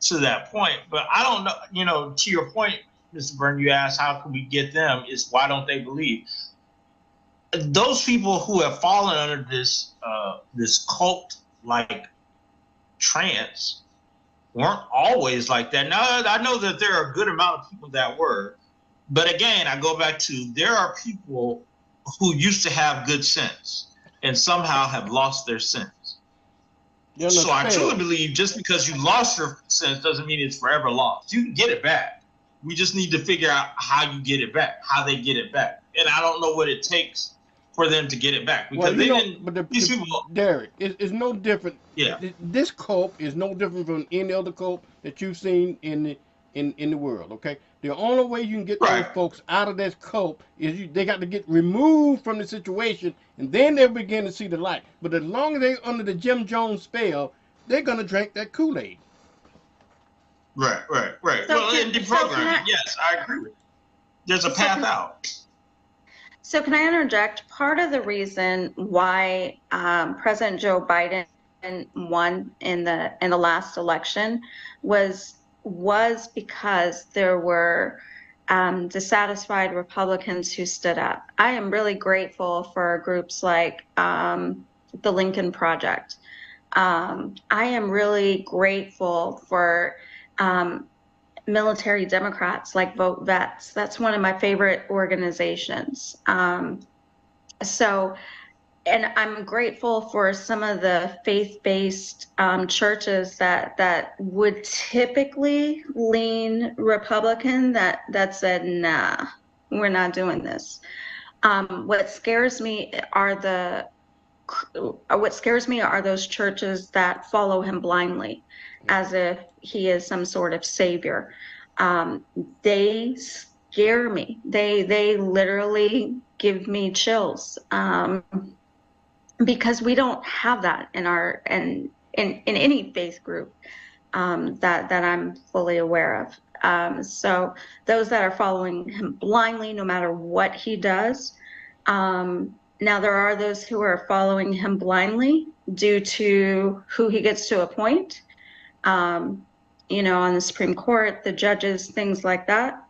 to that point. But I don't know, to your point, Mr. Byrne, you asked how can we get them, is why don't they believe? Those people who have fallen under this cult-like trance weren't always like that. Now, I know that there are a good amount of people that were. But again, I go back to, there are people who used to have good sense and somehow have lost their sense. So I truly believe just because you lost your sense doesn't mean it's forever lost. You can get it back. We just need to figure out how you get it back, how they get it back. And I don't know what it takes for them to get it back. Because these people... Derek, it's no different. Yeah. This cult is no different from any other cult that you've seen in the world, okay? The only way you can get those folks out of this cult is they got to get removed from the situation, and then they'll begin to see the light. But as long as they're under the Jim Jones spell, they're going to drink that Kool-Aid. Right. Well, in deprogramming, yes, I agree with you. There's a path out. So can I interject? Part of the reason why President Joe Biden won in the last election was because there were dissatisfied Republicans who stood up. I am really grateful for groups like the Lincoln Project. I am really grateful for military Democrats like Vote Vets. That's one of my favorite organizations. And I'm grateful for some of the faith-based churches that would typically lean Republican that said, nah, we're not doing this. What scares me are those churches that follow him blindly, as if he is some sort of savior. They scare me. They literally give me chills. Because we don't have that in any faith group that I'm fully aware of. So those that are following him blindly, no matter what he does. Now there are those who are following him blindly due to who he gets to appoint. On the Supreme Court, the judges, things like that.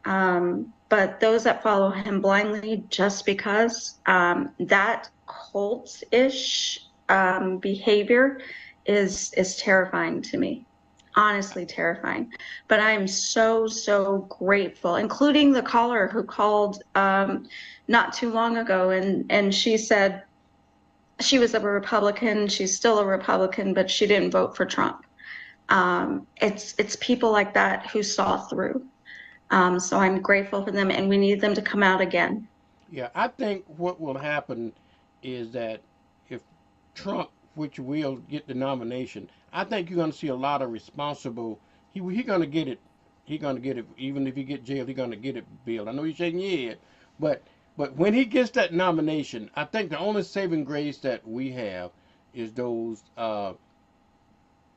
But those that follow him blindly just because that cult-ish behavior is terrifying to me, honestly terrifying. But I am so grateful, including the caller who called not too long ago, and she said she was a Republican, she's still a Republican, but she didn't vote for Trump. It's people like that who saw through. So I'm grateful for them, and we need them to come out again. Yeah, I think what will happen is that if Trump, which will get the nomination, I think you're going to see a lot of responsible. He's going to get it. He's going to get it. Even if he get jailed, he's going to get it, Bill. I know you're shaking your head, but But when he gets that nomination, I think the only saving grace that we have is those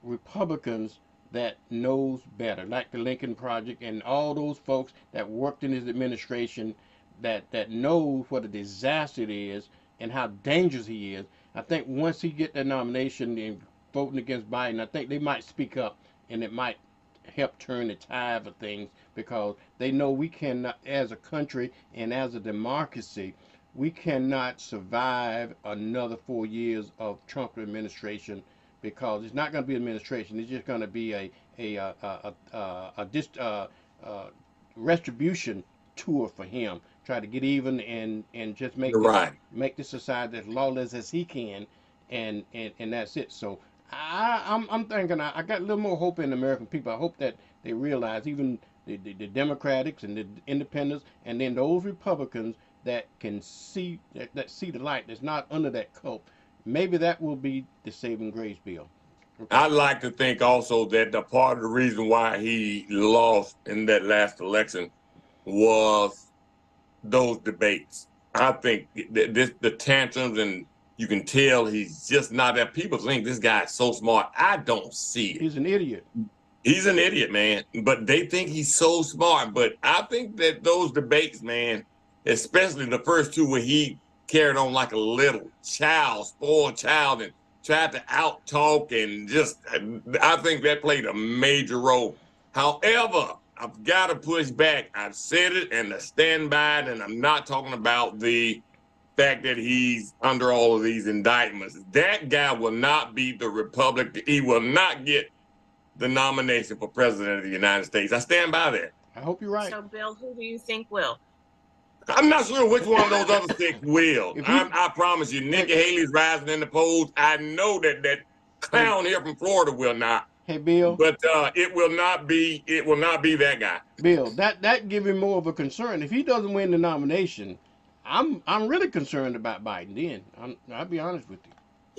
Republicans that knows better, like the Lincoln Project and all those folks that worked in his administration that knows what a disaster it is and how dangerous he is. I think once he get that nomination and voting against Biden, I think they might speak up and it might help turn the tide of things because they know we cannot, as a country and as a democracy, we cannot survive another 4 years of Trump administration because it's not going to be administration. It's just going to be a retribution tour for him. Try to get even and just make You're right. make the society as lawless as he can, and that's it. So I'm thinking I got a little more hope in the American people. I hope that they realize even the Democrats and the Independents, and then those Republicans that can see that see the light that's not under that cult. Maybe that will be the saving grace, Bill. Okay. I'd like to think also that the part of the reason why he lost in that last election was those debates. I think the tantrums, and you can tell he's just not that. People think this guy's so smart. I don't see it. He's an idiot. He's an idiot, man. But they think he's so smart. But I think that those debates, man, especially the first two where he carried on like a little child, spoiled child, and tried to out-talk and just, I think that played a major role. However, I've got to push back. I've said it and I stand by it, and I'm not talking about the fact that he's under all of these indictments. That guy will not be the Republican. He will not get the nomination for president of the United States. I stand by that. I hope you're right. So, Bill, who do you think will? I'm not sure which one of those other six will. I promise you, Nikki Haley's rising in the polls. I know that clown here from Florida will not. Hey, Bill. But it will not be that guy. Bill, that give him more of a concern. If he doesn't win the nomination, I'm really concerned about Biden. Then I'll be honest with you.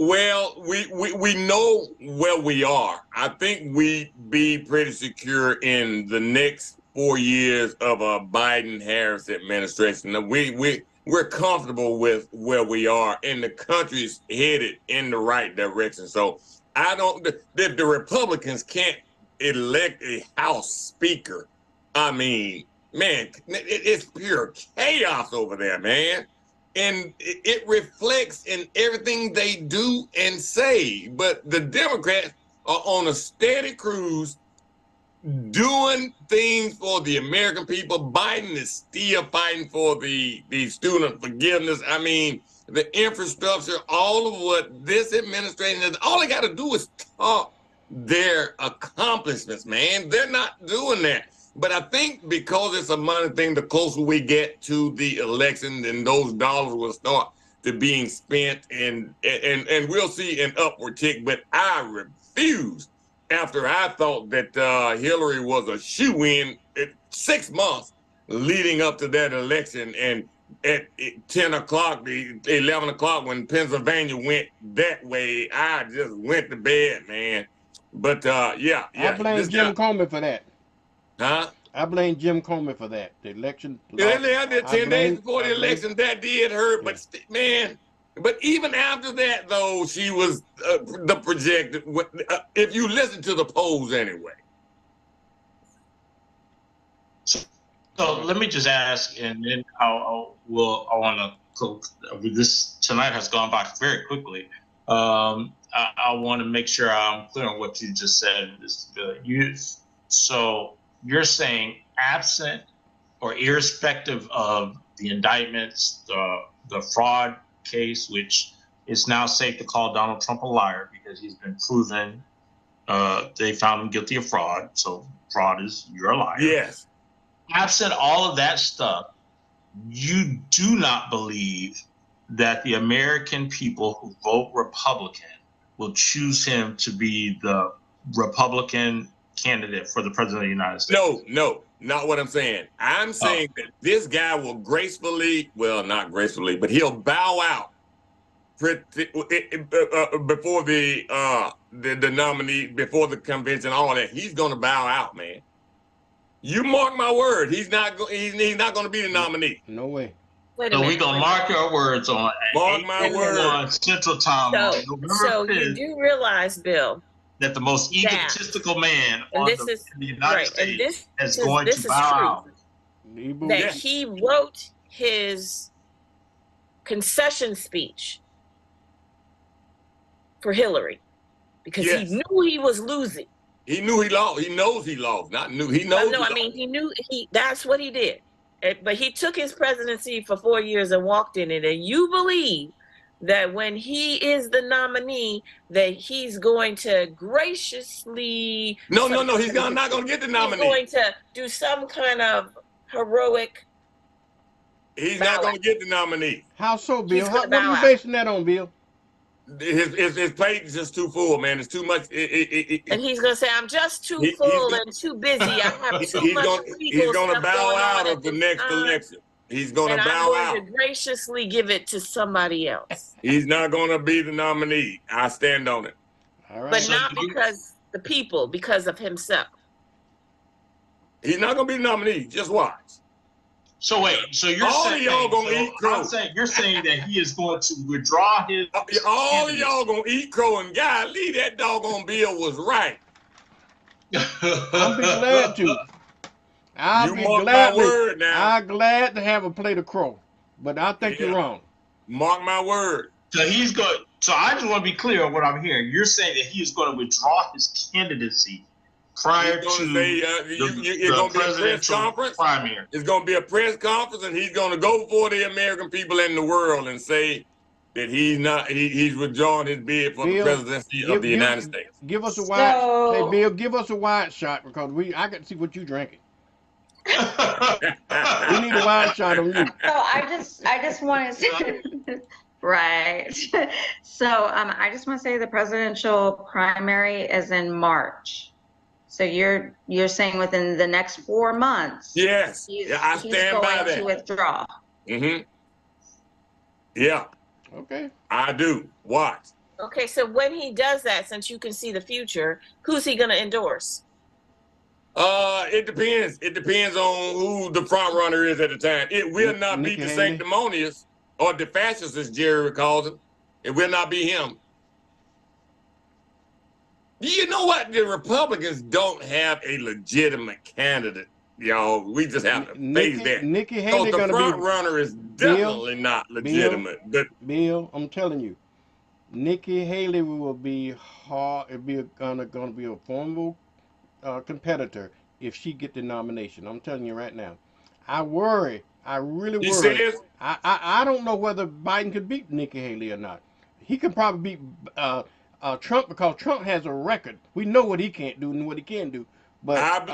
Well, we know where we are. I think we be pretty secure in the next 4 years of a Biden-Harris administration. Now, we're comfortable with where we are, and the country's headed in the right direction. So I don't. The Republicans can't elect a House Speaker. I mean, man, it's pure chaos over there, man. And it reflects in everything they do and say. But the Democrats are on a steady cruise doing things for the American people. Biden is still fighting for the student forgiveness. I mean, the infrastructure, all of what this administration is, all they got to do is talk their accomplishments, man. They're not doing that. But I think because it's a money thing, the closer we get to the election, then those dollars will start to being spent, and we'll see an upward tick. But I refuse, after I thought that Hillary was a shoo-in 6 months leading up to that election, and at 10 o'clock, 11 o'clock, when Pennsylvania went that way, I just went to bed, man. But yeah. I blame Jim Comey for that. Huh? I blame Jim Comey for that. The election. Yeah, they did 10 days before the election. That did hurt, yeah. But man. But even after that, though, she was the projected. If you listen to the polls, anyway. So let me just ask, and then I want to. This tonight has gone by very quickly. I want to make sure I'm clear on what you just said. So you're saying, absent or irrespective of the indictments, the fraud case, which is now safe to call Donald Trump a liar because he's been proven, they found him guilty of fraud. So fraud is, you're a liar. Yes. Absent all of that stuff, you do not believe that the American people who vote Republican will choose him to be the Republican candidate for the president of the United States? No, not what I'm saying. I'm saying that this guy will not gracefully, but he'll bow out before the nominee, before the convention, all that. He's going to bow out, man. You mark my word. He's not going to be the nominee. No way. Wait a So minute. we're gonna mark our words on Mark my 8:01 word. Central Time on November So 5th, you do realize, Bill, that the most that, egotistical man and in this is the United right, and States is going to this is bow true, out. that Yeah. he wrote his concession speech for Hillary because Yes. he knew he was losing. He knew he lost. He knows he lost. Not knew. He knows. No, I mean, he knew that's what he did. But he took his presidency for 4 years and walked in it. And you believe that when he is the nominee, that he's going to graciously. No. He's not going to get the nominee. He's going to do some kind of heroic. He's not going to get the nominee. How so, Bill? He's gonna What are bow you out. basing that on, Bill? His plate is just too full, man. It's too much. And he's gonna say, "I'm just too He's full gonna- and too busy. I have too He's much going legal to stuff bow going out on of at the this next time, election. He's going to and I'm bow going out. to graciously give it to somebody else, He's not going to be the nominee. I stand on it. All right. but So not you- because the people, because of himself." He's not going to be the nominee. Just watch. So wait, so you're All of saying, y'all gonna so eat crow. you're saying that he is going to withdraw his. All of y'all going to eat crow, and God, leave that doggone bill was right. I'll be glad to. I'll You be mark glad my word now. I'm glad to have a plate of crow, but I think Yeah. you're wrong. Mark my word. So he's going. So I just want to be clear on what I'm hearing. You're saying that he is going to withdraw his candidacy prior He's to gonna say, it's going to be a press presidential conference. primary. It's going to be a press conference, and he's going to go before the American people in the world and say that he's withdrawing his bid for the Bill, presidency of the United States. Give us a wide. So- Hey, Bill, give us a wide shot because I got to see what you're drinking. We need a wide shot on you. So I just want to right. So I just want to say the presidential primary is in March. So you're saying within the next 4 months. Yes, He's I stand by going to that. withdraw. Mm-hmm. Yeah, Okay. I do. Watch. Okay, so when he does that, since you can see the future, who's he gonna endorse? It depends. It depends on who the front runner is at the time. It will not be Nikki the Haley? sanctimonious or the fascist, as Jerry calls him. It will not be him. You know what? The Republicans don't have a legitimate candidate, y'all. We just have to face that. Nikki Because Haley the gonna front be runner is definitely not legitimate. But Bill. I'm telling you, Nikki Haley will be hard. It'll be gonna be a formidable competitor if she get the nomination. I'm telling you right now. I worry. I really he worry. says, I don't know whether Biden could beat Nikki Haley or not. He could probably beat Trump because Trump has a record. We know what he can't do and what he can do. But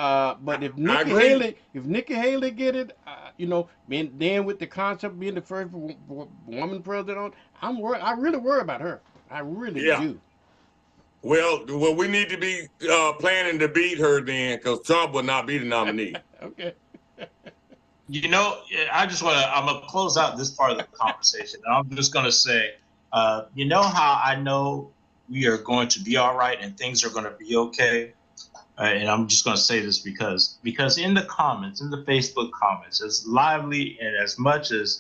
if Nikki Haley get it, then with the concept of being the first woman president, I really worry about her. I really do. well, we need to be planning to beat her then, because Trump will not be the nominee. Okay. You know, I'm going to close out this part of the conversation. And I'm just going to say, you know how I know we are going to be all right and things are going to be okay? And I'm just going to say this because in the comments, in the Facebook comments, as lively and as much as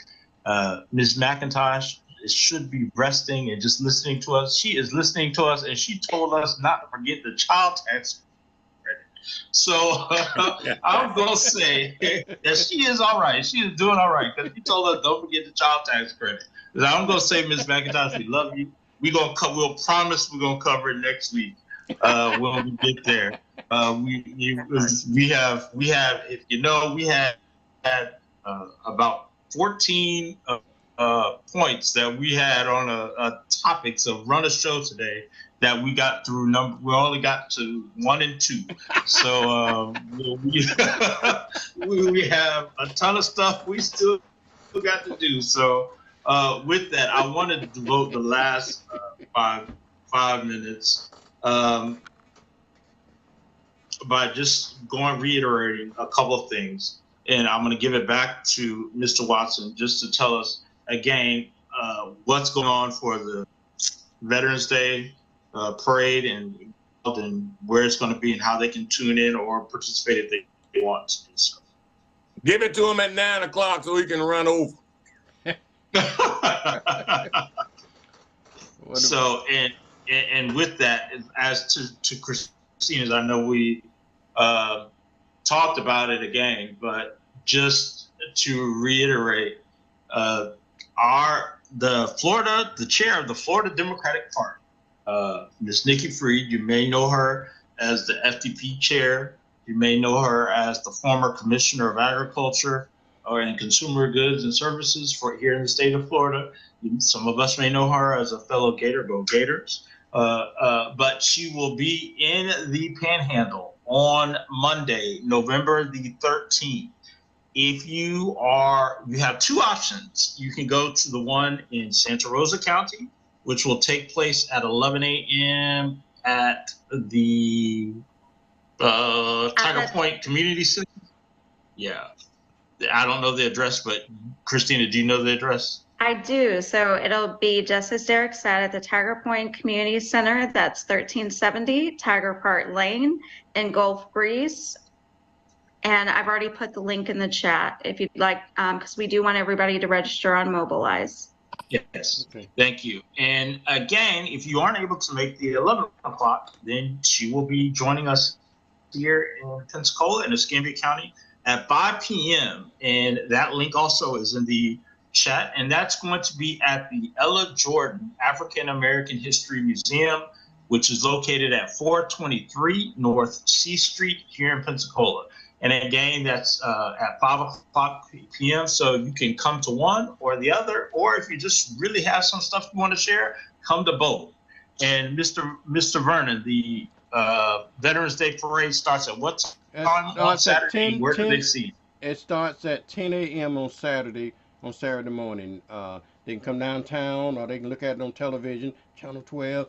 Ms. McIntosh should be resting and just listening to us, she is listening to us, and she told us not to forget the child tax credit. So I'm going to say that she is all right. She is doing all right because she told us don't forget the child tax credit. I'm going to say, Ms. McIntosh, we love you. We'll promise we're going to cover it next week when we get there. We have if you know, we had about 14 points that we had on topics of run a show today that we got through. We only got to 1 and 2, so we have a ton of stuff we still got to do. So with that, I wanted to devote the last 5 minutes by just reiterating a couple of things. And I'm going to give it back to Mr. Watson just to tell us again what's going on for the Veterans Day parade and where it's going to be and how they can tune in or participate if they want to do so. Give it to him at 9 o'clock so he can run over. So, and with that, as to Christina's, I know we talked about it again, but just to reiterate, the chair of the Florida Democratic Party, Ms. Nikki Fried, you may know her as the FDP chair. You may know her as the former Commissioner of Agriculture and Consumer Goods and Services for here in the state of Florida. Some of us may know her as a fellow Gator, go Gators. But she will be in the Panhandle on Monday, November the 13th. If you have two options. You can go to the one in Santa Rosa County, which will take place at 11 a.m. at the Tiger Point Community Center. Yeah. I don't know the address, but Christina, do you know the address? I do. So it'll be, just as Derek said, at the Tiger Point Community Center. That's 1370 Tiger Park Lane in Gulf Breeze. And I've already put the link in the chat if you'd like, because we do want everybody to register on Mobilize. Yes, okay. Thank you. And again, if you aren't able to make the 11 o'clock, then she will be joining us here in Pensacola in Escambia County at 5 p.m. And that link also is in the chat. And that's going to be at the Ella Jordan African American History Museum, which is located at 423 North C Street here in Pensacola. And again, that's at 5 o'clock p.m. So you can come to one or the other, or if you just really have some stuff you want to share, come to both. And Mr. Vernon, the Veterans Day Parade starts at what time on Saturday? Where do they see? It starts at 10 a.m. on Saturday morning. They can come downtown, or they can look at it on television, Channel 12,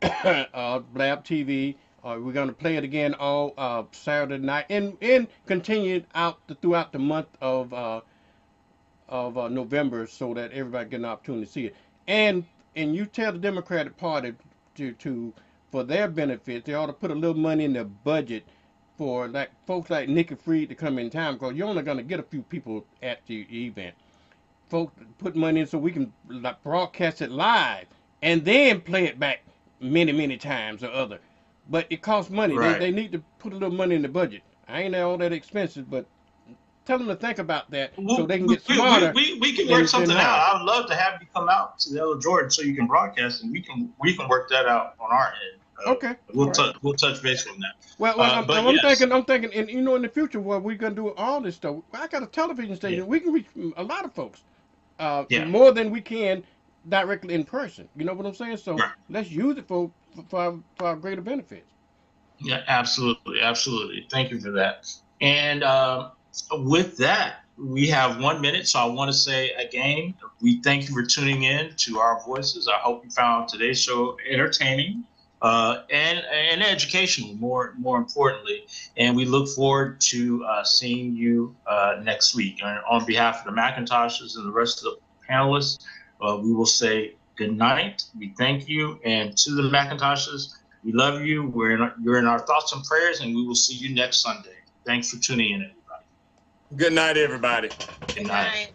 Blab TV. We're going to play it again all Saturday night and continue throughout the month of November, so that everybody get an opportunity to see it. And you tell the Democratic Party for their benefit, they ought to put a little money in their budget for folks like Nikki Fried to come in town, because you're only going to get a few people at the event. Folks, put money in so we can broadcast it live and then play it back many times or other. But it costs money. Right. They need to put a little money in the budget. I ain't all that expensive, but tell them to think about that so they can get smarter. We can work something out. I would love to have you come out to the Ella Jordan so you can broadcast, and we can work that out on our end. Okay. We'll touch base on that. Well, I'm thinking, and in the future, what we're gonna do all this stuff. I got a television station. Yeah. We can reach a lot of folks, more than we can directly in person. You know what I'm saying? So let's use it for our greater benefits. Yeah, absolutely. Thank you for that. And with that, we have 1 minute. So I want to say again, we thank you for tuning in to our voices. I hope you found today's show entertaining and educational, more importantly. And we look forward to seeing you next week. And on behalf of the McIntoshes and the rest of the panelists, we will say good night. We thank you. And to the McIntoshes, we love you. You're in our thoughts and prayers, and we will see you next Sunday. Thanks for tuning in, everybody. Good night, everybody. Good night.